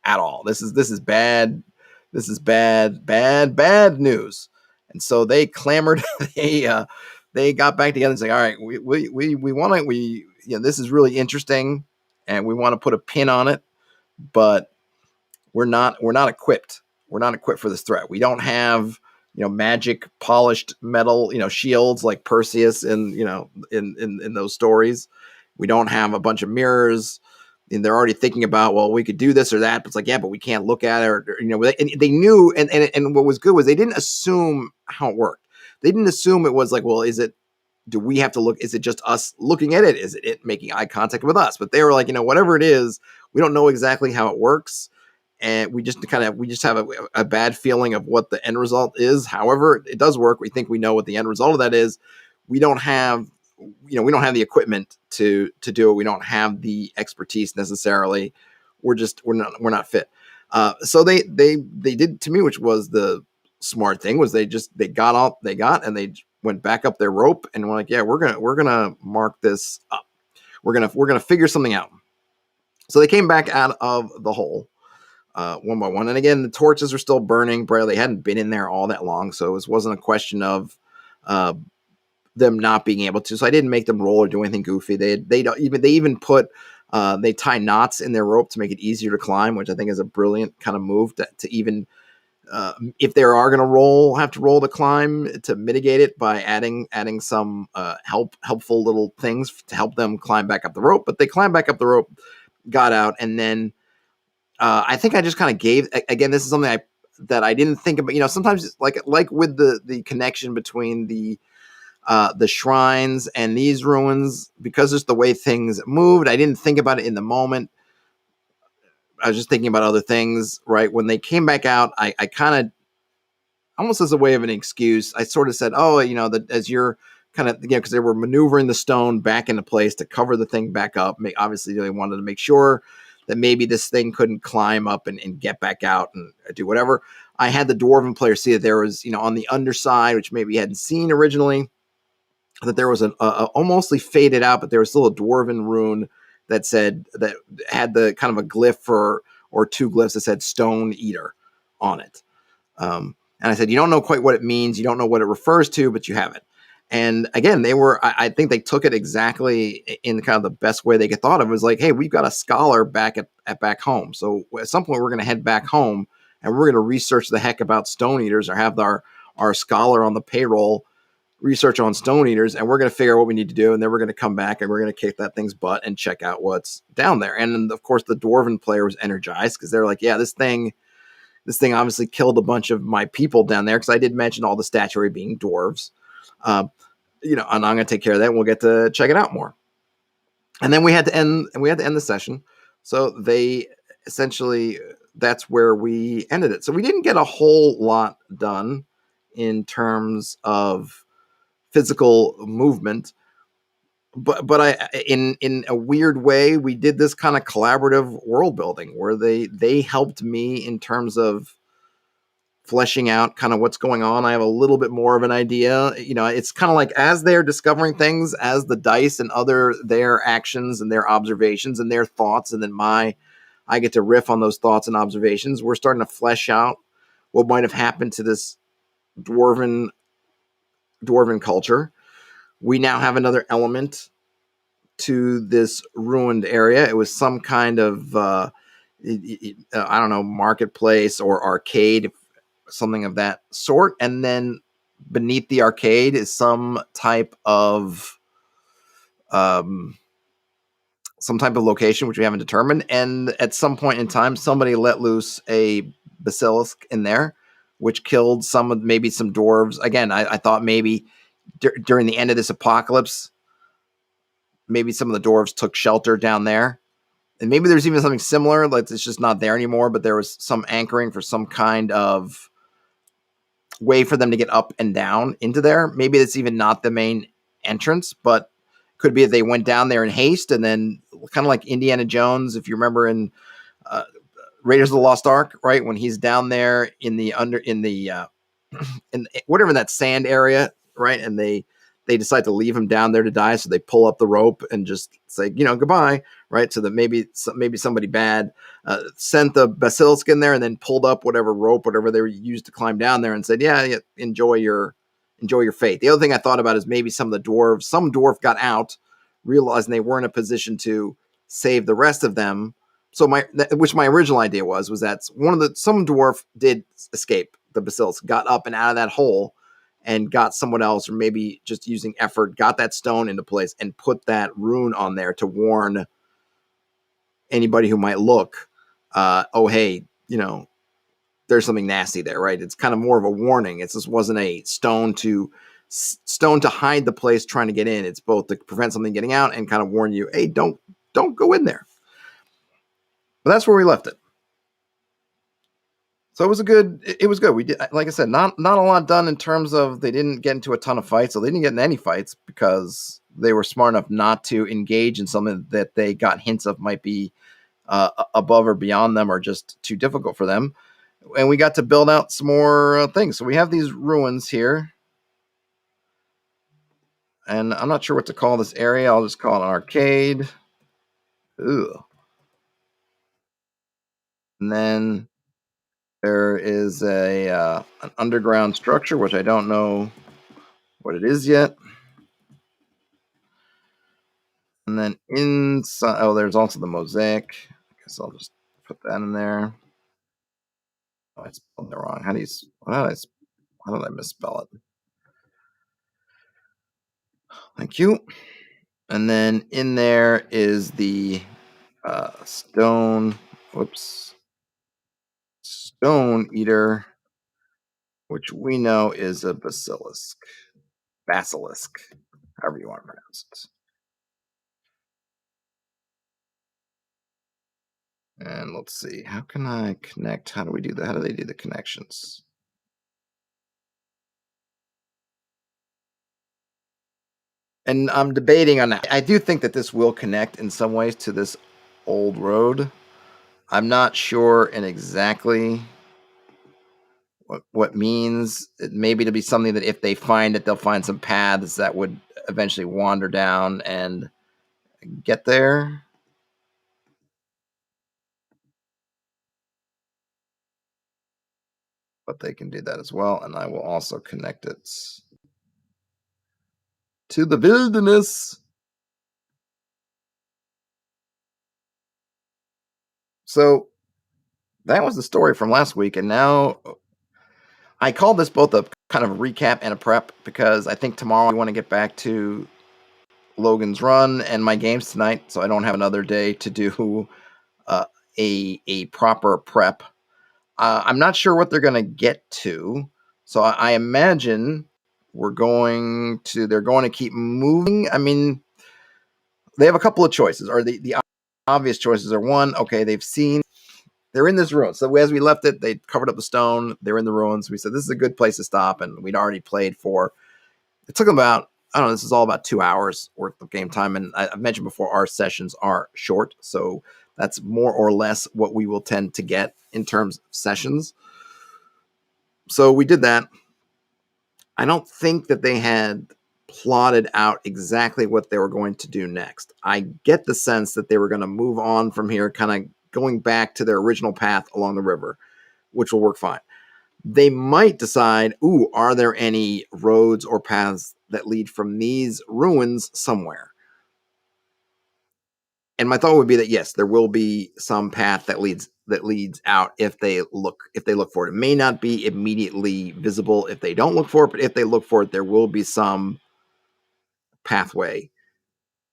at all. This is bad. This is bad news. And so they clamored. They got back together and said, all right, we want to, this is really interesting, and we want to put a pin on it, but we're not equipped. We're not equipped for this threat. We don't have, magic polished metal, shields like Perseus in those stories. We don't have a bunch of mirrors. And they're already thinking about, well, we could do this or that. But it's like, yeah, but we can't look at it. Or and they knew. And what was good was they didn't assume how it worked. They didn't assume it was like, well, do we have to look? Is it just us looking at it? Is it making eye contact with us? But they were like, whatever it is, we don't know exactly how it works. And we just have a bad feeling of what the end result is. However, it does work. We think we know what the end result of that is. We don't have the equipment to do it. We don't have the expertise necessarily. We're not fit. So they did to me, which was the smart thing, was they went back up their rope and were like, yeah, we're gonna mark this up. We're gonna figure something out. So they came back out of the hole. One by one. And again, the torches are still burning. They hadn't been in there all that long, so it wasn't a question of them not being able to. So I didn't make them roll or do anything goofy. They even put they tie knots in their rope to make it easier to climb, which I think is a brilliant kind of move to even if they are going to have to roll to climb, to mitigate it by adding some helpful little things to help them climb back up the rope. But they climbed back up the rope, got out, and then I think I just kind of gave, again, this is something that I didn't think about, sometimes like with the connection between the shrines and these ruins, because it's the way things moved. I didn't think about it in the moment. I was just thinking about other things, right? When they came back out, I kind of, almost as a way of an excuse, I sort of said, that as you're kind of, because they were maneuvering the stone back into place to cover the thing back up. Obviously, they wanted to make sure that maybe this thing couldn't climb up and get back out and do whatever. I had the dwarven player see that there was, on the underside, which maybe he hadn't seen originally, that there was a almostly faded out, but there was still a dwarven rune that had the kind of a glyph or two glyphs that said Stone Eater on it. And I said, you don't know quite what it means. You don't know what it refers to, but you have it. And again, I think they took it exactly in kind of the best way they could thought of. It was like, hey, we've got a scholar back back home. So at some point we're going to head back home and we're going to research the heck about Stone Eaters, or have our scholar on the payroll research on Stone Eaters, and we're going to figure out what we need to do. And then we're going to come back and we're going to kick that thing's butt and check out what's down there. And then, of course, the dwarven player was energized because they're like, yeah, this thing obviously killed a bunch of my people down there, because I did mention all the statuary being dwarves. And I'm going to take care of that, and we'll get to check it out more. And then we had to end the session. So they essentially, that's where we ended it. So we didn't get a whole lot done in terms of physical movement, but in a weird way, we did this kind of collaborative world building where they helped me in terms of fleshing out kind of what's going on. I have a little bit more of an idea. It's kind of like as they're discovering things, as the dice and their actions and their observations and their thoughts, and then I get to riff on those thoughts and observations. We're starting to flesh out what might have happened to this dwarven dwarven culture. We now have another element to this ruined area. It was some kind of I don't know, marketplace or arcade, something of that sort. And then beneath the arcade is um, some type of location which we haven't determined. And at some point in time, somebody let loose a basilisk in there, which killed maybe some dwarves. Again, I thought maybe during the end of this apocalypse, maybe some of the dwarves took shelter down there. And maybe there's even something similar, like it's just not there anymore, but there was some anchoring for some kind of way for them to get up and down into there. Maybe it's even not the main entrance, but could be that they went down there in haste and then kind of like Indiana Jones, if you remember in uh, Raiders of the Lost Ark, right? When he's down there in the in whatever that sand area, right? And they decide to leave him down there to die, so they pull up the rope and just say, goodbye, right? So that maybe somebody bad sent the basilisk in there and then pulled up whatever rope, whatever they used to climb down there, and said, yeah, enjoy your fate. The other thing I thought about is maybe some dwarf got out, realizing they weren't in a position to save the rest of them. So my original idea was that some dwarf did escape the basilisk, got up and out of that hole, and got someone else, or maybe just using effort, got that stone into place and put that rune on there to warn anybody who might look, oh, hey, there's something nasty there, right? It's kind of more of a warning. This wasn't a stone to hide the place trying to get in. It's both to prevent something getting out and kind of warn you, hey, don't go in there. But that's where we left it. So it was good. We did, like I said, not a lot done in terms of they didn't get into a ton of fights. So they didn't get in any fights because they were smart enough not to engage in something that they got hints of might be above or beyond them or just too difficult for them. And we got to build out some more things. So we have these ruins here. And I'm not sure what to call this area. I'll just call it an arcade. Ugh. And then there is an underground structure, which I don't know what it is yet. And then inside, there's also the mosaic. I guess I'll just put that in there. Oh, I spelled it wrong. How did I misspell it? Thank you. And then in there is the stone eater, which we know is a basilisk, however you want to pronounce it. And let's see, how can I connect? How do we do that? How do they do the connections? And I'm debating on that. I do think that this will connect in some ways to this old road. I'm not sure in exactly what means. Maybe to be something that if they find it, they'll find some paths that would eventually wander down and get there. But they can do that as well. And I will also connect it to the wilderness. So that was the story from last week. And now I called this both a kind of recap and a prep because I think tomorrow I want to get back to Logan's Run and my games tonight, so I don't have another day to do a proper prep. I'm not sure what they're going to get to, so I imagine they're going to keep moving. I mean, they have a couple of choices, or the obvious choices are one, okay, they're in this ruin. So as we left it, they covered up the stone. They're in the ruins. We said this is a good place to stop, and we'd already played for. It took about, I don't know, this is all about 2 hours worth of game time. And I've mentioned before, our sessions are short. So that's more or less what we will tend to get in terms of sessions. So we did that. I don't think that they had plotted out exactly what they were going to do next. I get the sense that they were going to move on from here, kind of going back to their original path along the river, which will work fine. They might decide, ooh, are there any roads or paths that lead from these ruins somewhere? And my thought would be that yes, there will be some path that leads out if they look for it. It may not be immediately visible if they don't look for it, but if they look for it, there will be some pathway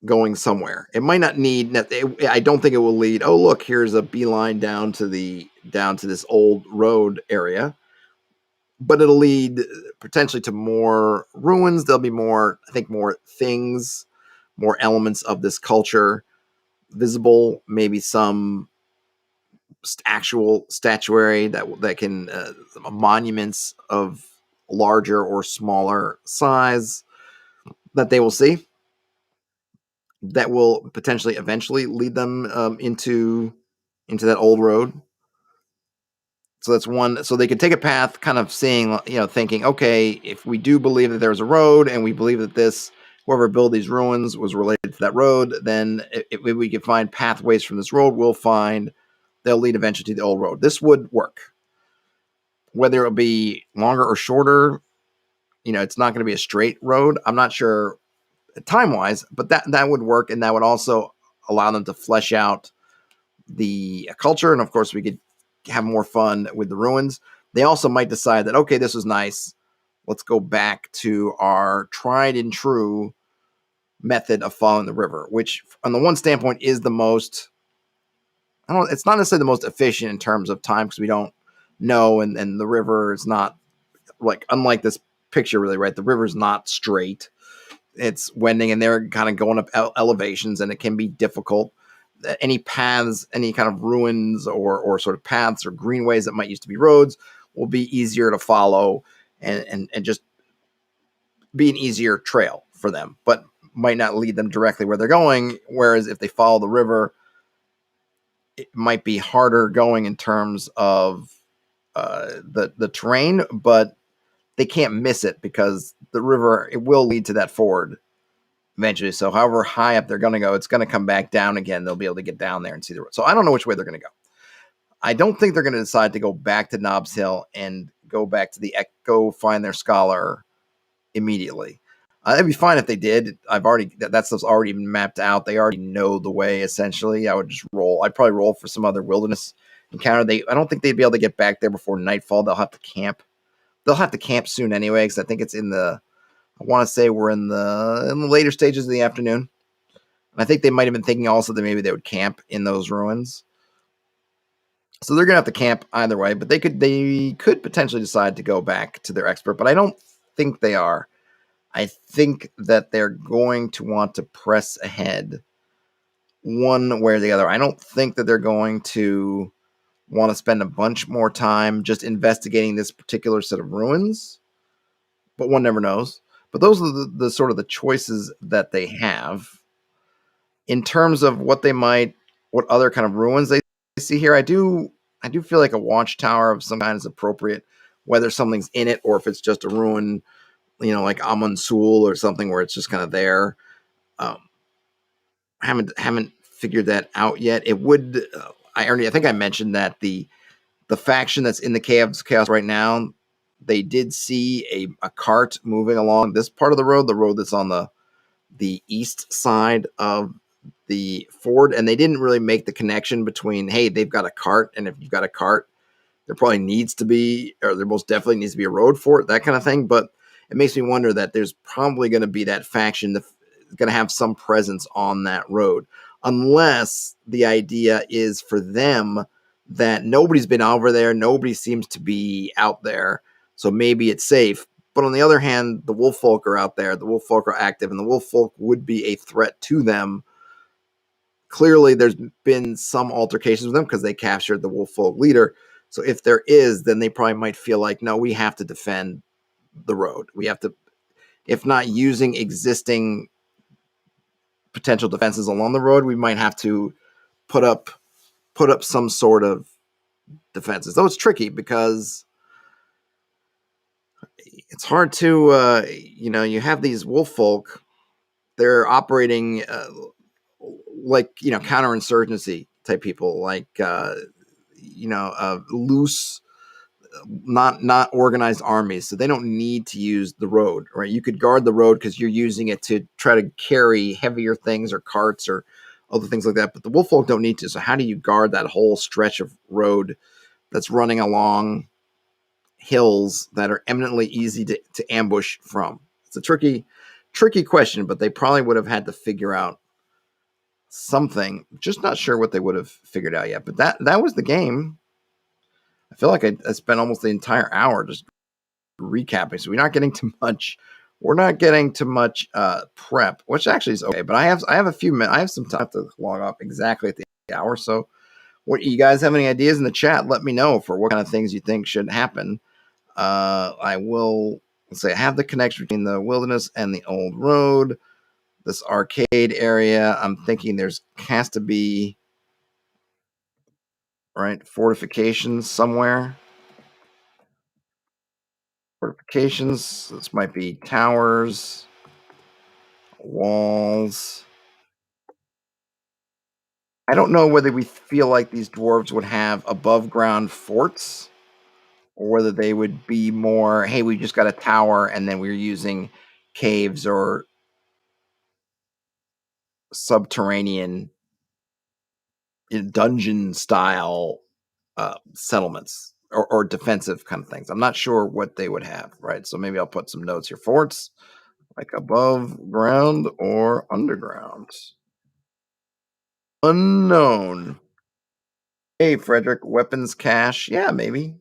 going somewhere. It might not need. I don't think it will lead. Oh, look, here's a beeline down to this old road area, but it'll lead potentially to more ruins. There'll be more, I think, more things, more elements of this culture visible. Maybe some actual statuary that can monuments of larger or smaller size that they will see that will potentially eventually lead them into that old road. So that's one. So they could take a path, kind of seeing, thinking, okay, if we do believe that there's a road, and we believe that this whoever built these ruins was related to that road, then if we can find pathways from this road, they'll lead eventually to the old road. This would work, whether it'll be longer or shorter. It's not going to be a straight road. I'm not sure time wise, but that would work, and that would also allow them to flesh out the culture, and of course we could have more fun with the ruins. They also might decide that, okay, this was nice, let's go back to our tried and true method of following the river, which on the one standpoint is the most, I don't it's not necessarily the most efficient in terms of time, because we don't know, and the river is not, like, unlike this picture, really, right? The river's not straight, it's wending, and they're kind of going up elevations, and it can be difficult. Any paths, any kind of ruins or sort of paths or greenways that might used to be roads will be easier to follow, and just be an easier trail for them, but might not lead them directly where they're going. Whereas if they follow the river, it might be harder going in terms of the terrain, but they can't miss it, because the river, it will lead to that ford eventually. So however high up they're going to go, it's going to come back down again. They'll be able to get down there and see the road. So I don't know which way they're going to go. I don't think they're going to decide to go back to Nobbs Hill and go back to go find their scholar immediately. It'd be fine if they did. That stuff's already been mapped out. They already know the way, essentially. I'd probably roll for some other wilderness encounter. I don't think they'd be able to get back there before nightfall. They'll have to camp. They'll have to camp soon anyway, because I think it's I want to say we're in the later stages of the afternoon. And I think they might have been thinking also that maybe they would camp in those ruins. So they're going to have to camp either way, but they could potentially decide to go back to their expert, but I don't think they are. I think that they're going to want to press ahead one way or the other. I don't think that they're going to want to spend a bunch more time just investigating this particular set of ruins, but one never knows. But those are the sort of the choices that they have. In terms of what other kind of ruins they see here, I do feel like a watchtower of some kind is appropriate, whether something's in it or if it's just a ruin, like Amonsul or something where it's just kind of there. Um, haven't figured that out yet. It would. I think I mentioned that the faction that's in the chaos right now, they did see a cart moving along this part of the road that's on the east side of the ford, and they didn't really make the connection between, hey, they've got a cart, and if you've got a cart, there probably needs to be, or there most definitely needs to be a road for it, that kind of thing. But it makes me wonder that there's probably going to be that faction that's going to have some presence on that road, unless the idea is for them that nobody's been over there, nobody seems to be out there, so maybe it's safe. But on the other hand, the wolf folk are out there, the wolf folk are active, and the wolf folk would be a threat to them. Clearly, there's been some altercations with them because they captured the wolf folk leader. So if there is, then they probably might feel like, no, we have to defend the road. We have to, if not using existing potential defenses along the road, we might have to put up some sort of defenses. Though it's tricky because it's hard to, you have these wolf folk, they're operating like, counterinsurgency type people, like, loose not organized armies, so they don't need to use the road, right? You could guard the road because you're using it to try to carry heavier things or carts or other things like that. But the wolf folk don't need to. So how do you guard that whole stretch of road that's running along hills that are eminently easy to ambush from? It's a tricky question, but they probably would have had to figure out something. Just not sure what they would have figured out yet. But that was the game. I feel like I spent almost the entire hour just recapping, so we're not getting too much. We're not getting too much prep, which actually is okay. But I have a few minutes. I have some time to log off exactly at the hour. So, what you guys have any ideas in the chat? Let me know for what kind of things you think should happen. I will say I have the connection between the wilderness and the old road. This arcade area. I'm thinking there's has to be right fortifications somewhere. Fortifications. This might be towers, walls. I don't know whether we feel like these dwarves would have above ground forts or whether they would be more, hey, we just got a tower and then we're using caves or subterranean dungeon style settlements or defensive kind of things. I'm not sure what they would have, right? So maybe I'll put some notes here. Forts, like above ground or underground. Unknown. Hey, Frederick, weapons cache. Yeah, maybe.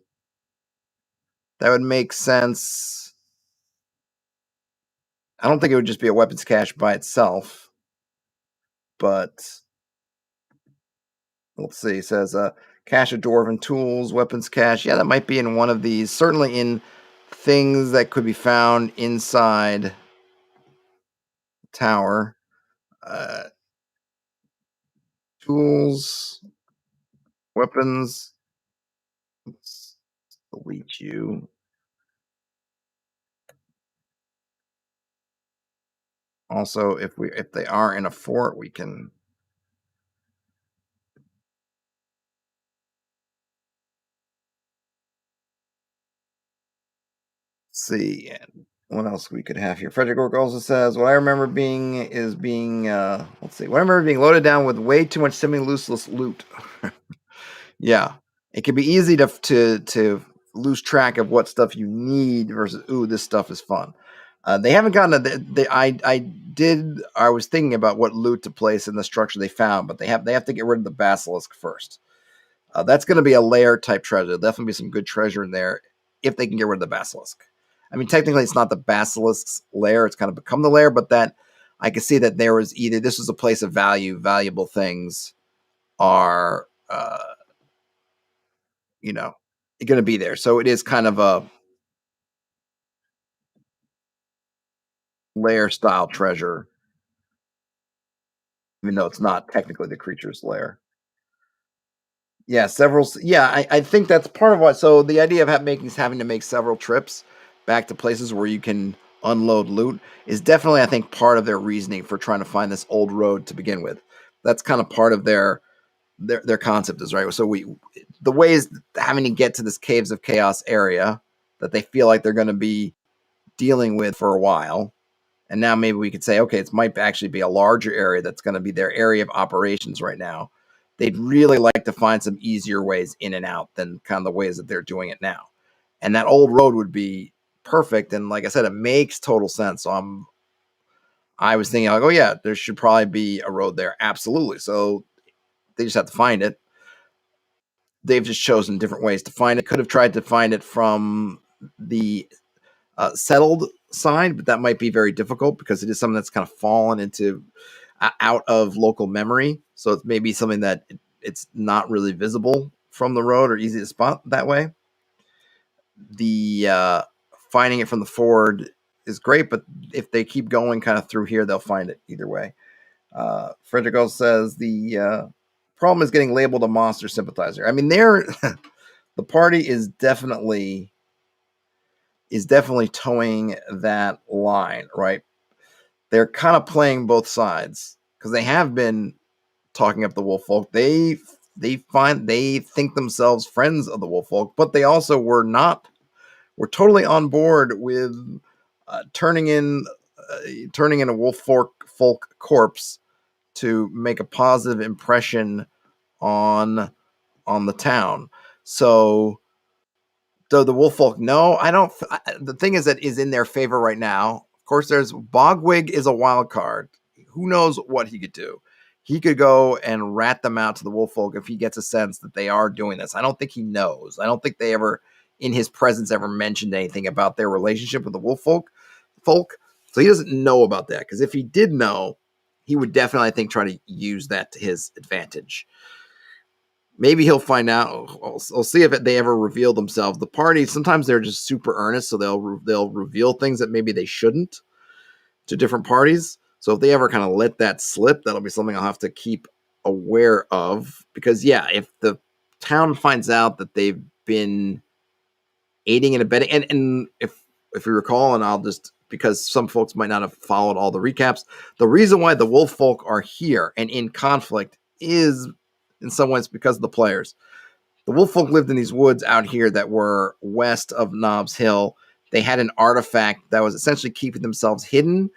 That would make sense. I don't think it would just be a weapons cache by itself, but let's see. It says cache of dwarven tools, weapons cache. Yeah, that might be in one of these. Certainly in things that could be found inside tower. Uh, tools, weapons. Let's delete you. Also, if they are in a fort, we can see. And what else we could have here? Frederick Ork also says, what I remember being let's see, what I remember being loaded down with way too much semi-useless loot. Yeah, it can be easy to lose track of what stuff you need versus this stuff is fun. They haven't gotten I was thinking about what loot to place in the structure they found, but they have to get rid of the basilisk first. That's going to be a lair type treasure. There'll definitely be some good treasure in there if they can get rid of the basilisk. I mean, technically, it's not the basilisk's lair; it's kind of become the lair. But that I can see that there was either this was a place of valuable things are going to be there. So it is kind of a lair style treasure, even though it's not technically the creature's lair. Yeah, several. Yeah, I think that's part of what. So the idea of having to make several trips back to places where you can unload loot is definitely, I think, part of their reasoning for trying to find this old road to begin with. That's kind of part of their concept is right. So the ways having to get to this Caves of Chaos area that they feel like they're going to be dealing with for a while. And now maybe we could say, okay, it might actually be a larger area that's going to be their area of operations right now. They'd really like to find some easier ways in and out than kind of the ways that they're doing it now. And that old road would be perfect. And like I said, it makes total sense. So I was thinking like, oh yeah, there should probably be a road there. Absolutely. So they just have to find it. They've just chosen different ways to find it. Could have tried to find it from the settled side, but that might be very difficult because it is something that's kind of fallen into out of local memory. So it's maybe something that it's not really visible from the road or easy to spot that way. The finding it from the ford is great, but if they keep going kind of through here, they'll find it either way. Frederick says the problem is getting labeled a monster sympathizer. I mean, the party is definitely towing that line, right? They're kind of playing both sides because they have been talking up the wolf folk. They they think themselves friends of the wolf folk, but they also were totally on board with turning in a wolf folk corpse to make a positive impression on the town. So do the wolf folk know? I don't. The thing is that is in their favor right now. Of course, there's Bogwig is a wild card. Who knows what he could do? He could go and rat them out to the wolf folk if he gets a sense that they are doing this. I don't think he knows. I don't think they ever, in his presence, ever mentioned anything about their relationship with the wolf folk. So he doesn't know about that. Because if he did know, he would definitely, I think, try to use that to his advantage. Maybe he'll find out. I'll see if they ever reveal themselves. The party, sometimes they're just super earnest, so they'll reveal things that maybe they shouldn't to different parties. So if they ever kind of let that slip, that'll be something I'll have to keep aware of. Because yeah, if the town finds out that they've been aiding and abetting, and if you recall, and I'll just, because some folks might not have followed all the recaps, the reason why the wolf folk are here and in conflict is in some ways because of the players. The wolf folk lived in these woods out here that were west of Nobbs Hill. They had an artifact that was essentially keeping themselves hidden,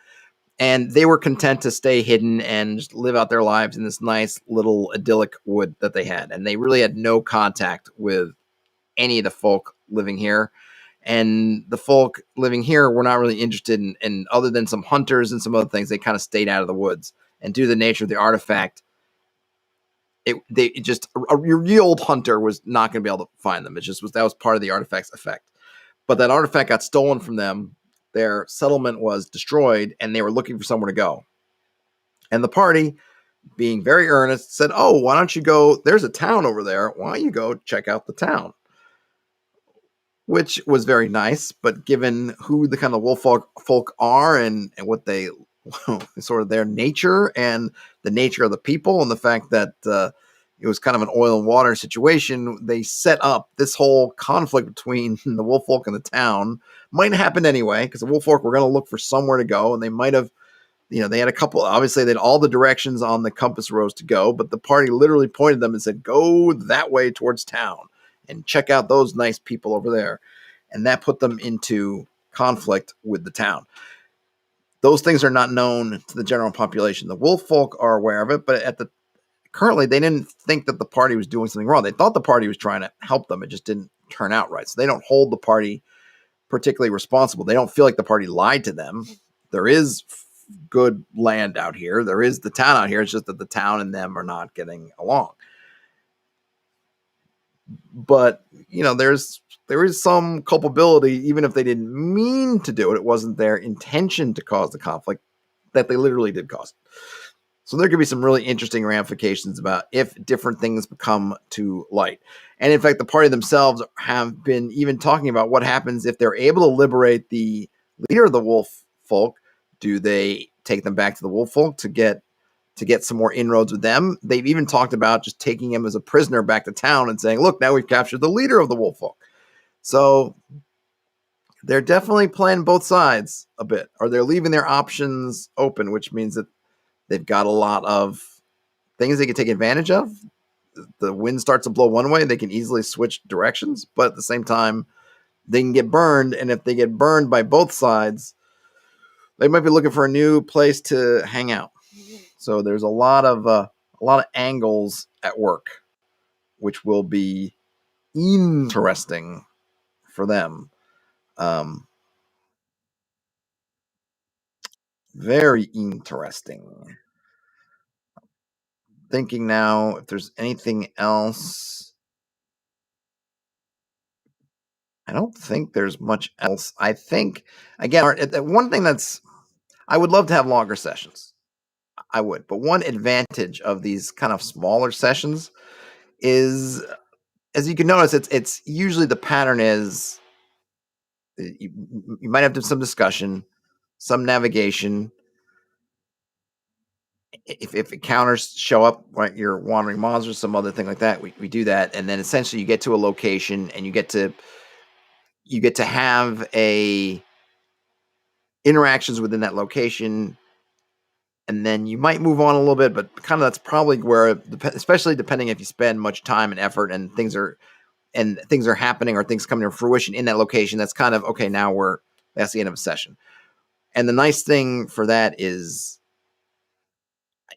and they were content to stay hidden and just live out their lives in this nice little idyllic wood that they had. And they really had no contact with any of the folk living here. And the folk living here were not really interested in other than some hunters and some other things. They kind of stayed out of the woods. And due to the nature of the artifact, a real old hunter was not going to be able to find them. That was part of the artifact's effect. But that artifact got stolen from them. Their settlement was destroyed, and they were looking for somewhere to go. And the party, being very earnest, said, "Oh, why don't you go? There's a town over there. Why don't you go check out the town?" Which was very nice, but given who the kind of wolf folk are and what they sort of their nature and the nature of the people and the fact that it was kind of an oil and water situation, they set up this whole conflict between the wolf folk and the town. Might happen anyway, because the wolf folk were going to look for somewhere to go, and they might have, they had a couple, obviously they had all the directions on the compass rose to go, but the party literally pointed them and said, go that way towards town and check out those nice people over there. And that put them into conflict with the town. Those things are not known to the general population. The wolf folk are aware of it, but currently they didn't think that the party was doing something wrong. They thought the party was trying to help them. It just didn't turn out right. So they don't hold the party particularly responsible. They don't feel like the party lied to them. There is good land out here. There is the town out here. It's just that the town and them are not getting along. But, there is some culpability, even if they didn't mean to do it. It wasn't their intention to cause the conflict, that they literally did cause it. So there could be some really interesting ramifications about if different things come to light. And in fact, the party themselves have been even talking about what happens if they're able to liberate the leader of the wolf folk. Do they take them back to the wolf folk to get some more inroads with them? They've even talked about just taking him as a prisoner back to town and saying, look, now we've captured the leader of the wolf folk. So they're definitely playing both sides a bit, or they're leaving their options open, which means that they've got a lot of things they can take advantage of. The wind starts to blow one way, they can easily switch directions, but at the same time, they can get burned. And if they get burned by both sides, they might be looking for a new place to hang out. So there's a lot of angles at work, which will be interesting for them. Very interesting. Thinking now if there's anything else. I don't think there's much else. I think, again, one thing I would love to have longer sessions. I would. But one advantage of these kind of smaller sessions is, as you can notice, it's usually the pattern is you might have some discussion, some navigation. If encounters show up, right, you're wandering monsters, some other thing like that, we do that. And then essentially you get to a location and you get to have interactions within that location, and then you might move on a little bit, but kind of that's probably where, especially depending if you spend much time and effort and things are happening or things coming to fruition in that location. That's kind of okay. Now that's the end of a session. And the nice thing for that is,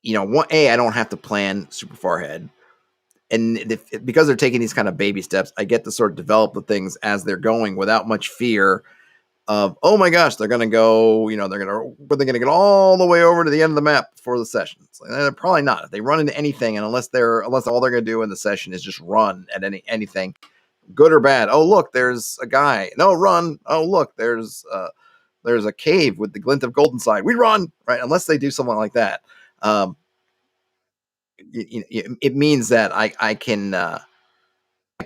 I don't have to plan super far ahead. And because they're taking these kind of baby steps, I get to sort of develop the things as they're going without much fear of, oh my gosh, they're going to go, but they're going to get all the way over to the end of the map before the session. They're probably not. If they run into anything, and unless all they're going to do in the session is just run at anything, good or bad. Oh look, there's a guy. No, run. Oh look, there's a cave with the glint of gold inside. We run, right? Unless they do something like that. It means that I can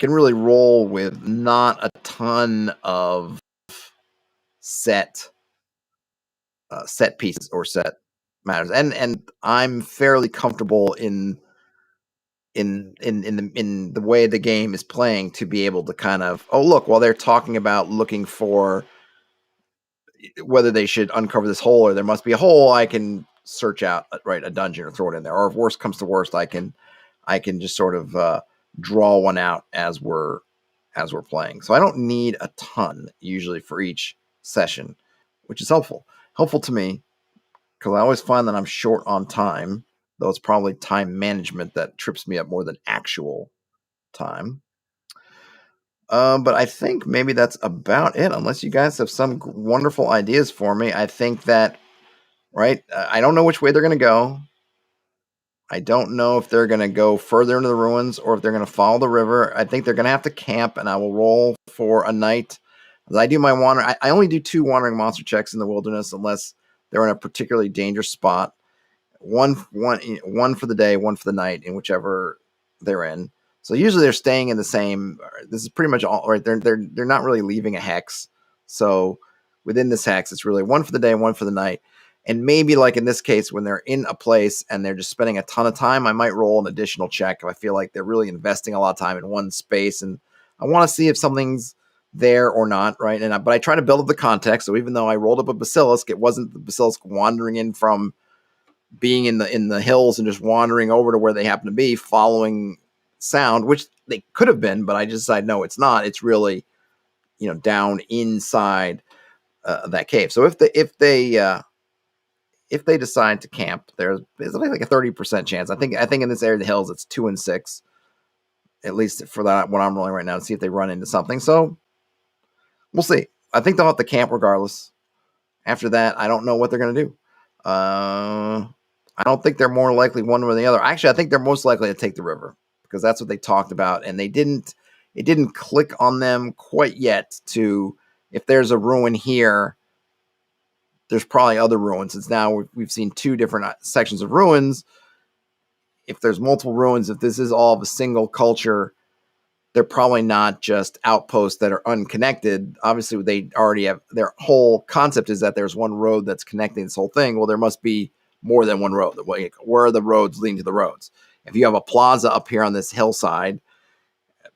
really roll with not a ton of set set pieces or set matters, and I'm fairly comfortable in the way the game is playing to be able to kind of, oh look, while they're talking about looking for whether they should uncover this hole or there must be a hole, I can search out a dungeon or throw it in there, or if worst comes to worst, I can just sort of draw one out as we're playing. So I don't need a ton usually for each session, which is helpful to me, because I always find that I'm short on time, though it's probably time management that trips me up more than actual time. But I think maybe that's about it, unless you guys have some wonderful ideas for me. I think that, right, I don't know which way they're going to go. I don't know if they're going to go further into the ruins or if they're going to follow the river. I think they're going to have to camp, and I will roll for a night. As I do my I only do 2 wandering monster checks in the wilderness unless they're in a particularly dangerous spot. One for the day, one for the night, in whichever they're in. So usually they're staying in the same. This is pretty much all right. They're not really leaving a hex. So within this hex, it's really one for the day, one for the night. And maybe like in this case, when they're in a place and they're just spending a ton of time, I might roll an additional check if I feel like they're really investing a lot of time in one space, and I want to see if something's there or not, right? But I try to build up the context. So even though I rolled up a basilisk, it wasn't the basilisk wandering in from being in the hills and just wandering over to where they happen to be, following sound, which they could have been, but I just decided no, it's not. It's really down inside that cave. So if they decide to camp, there's like a 30% chance. I think in this area of the hills, it's 2 and 6, at least for that what I'm rolling right now, to see if they run into something. So we'll see. I think they'll have to camp regardless. After that, I don't know what they're going to do. I don't think they're more likely one or the other. Actually, I think they're most likely to take the river, because that's what they talked about, and it didn't click on them quite yet to, if there's a ruin here, there's probably other ruins. Since now we've seen 2 different sections of ruins. If there's multiple ruins, if this is all of a single culture, they're probably not just outposts that are unconnected. Obviously, they already have, their whole concept is that there's one road that's connecting this whole thing. Well, there must be more than one road. Where are the roads leading to the roads? If you have a plaza up here on this hillside,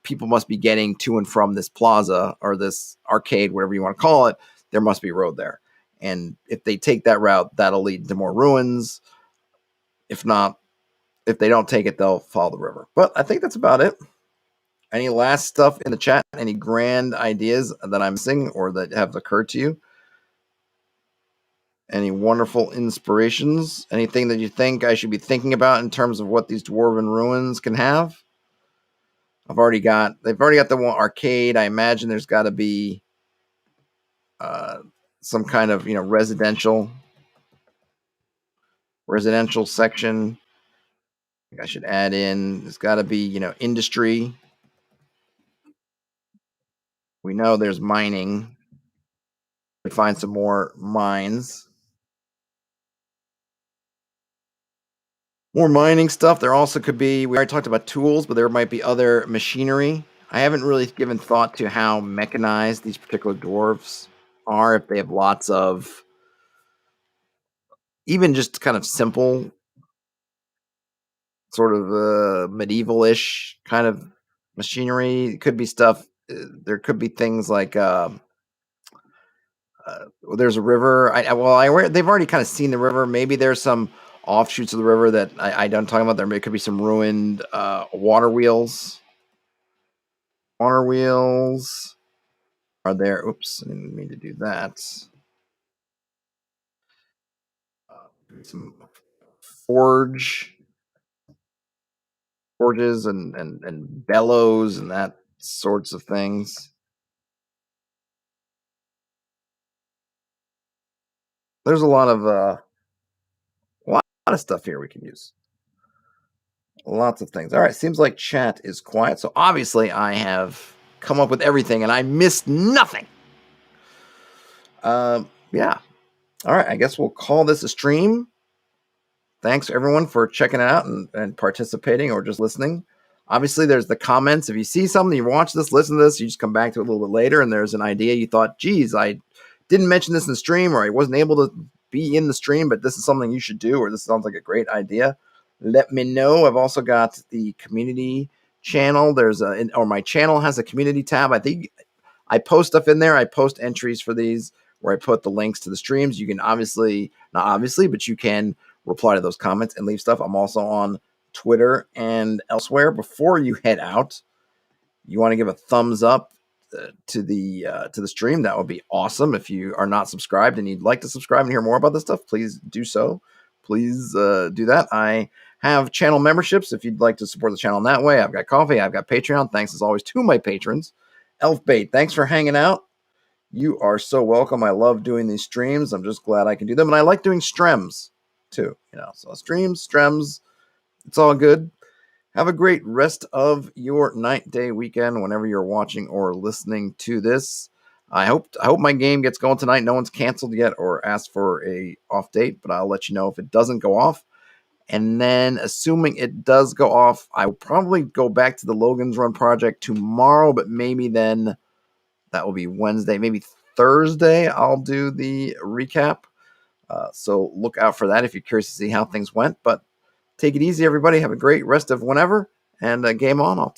people must be getting to and from this plaza or this arcade, whatever you want to call it. There must be a road there. And if they take that route, that'll lead to more ruins. If not, if they don't take it, they'll follow the river. But I think that's about it. Any last stuff in the chat? Any grand ideas that I'm missing or that have occurred to you? Any wonderful inspirations? Anything that you think I should be thinking about in terms of what these dwarven ruins can have? They've already got the one arcade. I imagine there's got to be some kind of residential section. I should add in. There's got to be industry. We know there's mining. We find some more mines. More mining stuff. There also could be, we already talked about tools, but there might be other machinery. I haven't really given thought to how mechanized these particular dwarves are, if they have lots of even just kind of simple, sort of medieval-ish kind of machinery. It could be stuff. There could be things like there's a river. They've already kind of seen the river. Maybe there's some offshoots of the river that I don't talk about. There could be some ruined water wheels. Water wheels are there. Oops, I didn't mean to do that. Some forges and bellows and that sorts of things. There's a lot of stuff here we can use. Lots of things. All right, seems like chat is quiet. So obviously I have come up with everything and I missed nothing. Yeah. All right, I guess we'll call this a stream. Thanks everyone for checking it out and participating or just listening. Obviously, there's the comments. If you see something, you watch this, listen to this, you just come back to it a little bit later, and there's an idea you thought, geez, I didn't mention this in the stream, or I wasn't able to be in the stream, but this is something you should do, or this sounds like a great idea. Let me know. I've also got the community channel. Or my channel has a community tab. I think I post stuff in there. I post entries for these where I put the links to the streams. You can not obviously, but you can reply to those comments and leave stuff. I'm also on Twitter and elsewhere. Before you head out, you want to give a thumbs up to the stream. That would be awesome. If you are not subscribed and you'd like to subscribe and hear more about this stuff, please do so. Please do that. I have channel memberships if you'd like to support the channel in that way. I've got coffee. I've got Patreon. Thanks as always to my patrons. Elfbait, thanks for hanging out. You are so welcome. I love doing these streams. I'm just glad I can do them. And I like doing strems too. So streams, strems, it's all good. Have a great rest of your night, day, weekend, whenever you're watching or listening to this. I hope my game gets going tonight. No one's canceled yet or asked for a off date, but I'll let you know if it doesn't go off. And then, assuming it does go off, I will probably go back to the Logan's Run project tomorrow, but maybe then that will be Wednesday, maybe Thursday. I'll do the recap. So look out for that if you're curious to see how things went. But take it easy, everybody. Have a great rest of whenever, and game on. I'll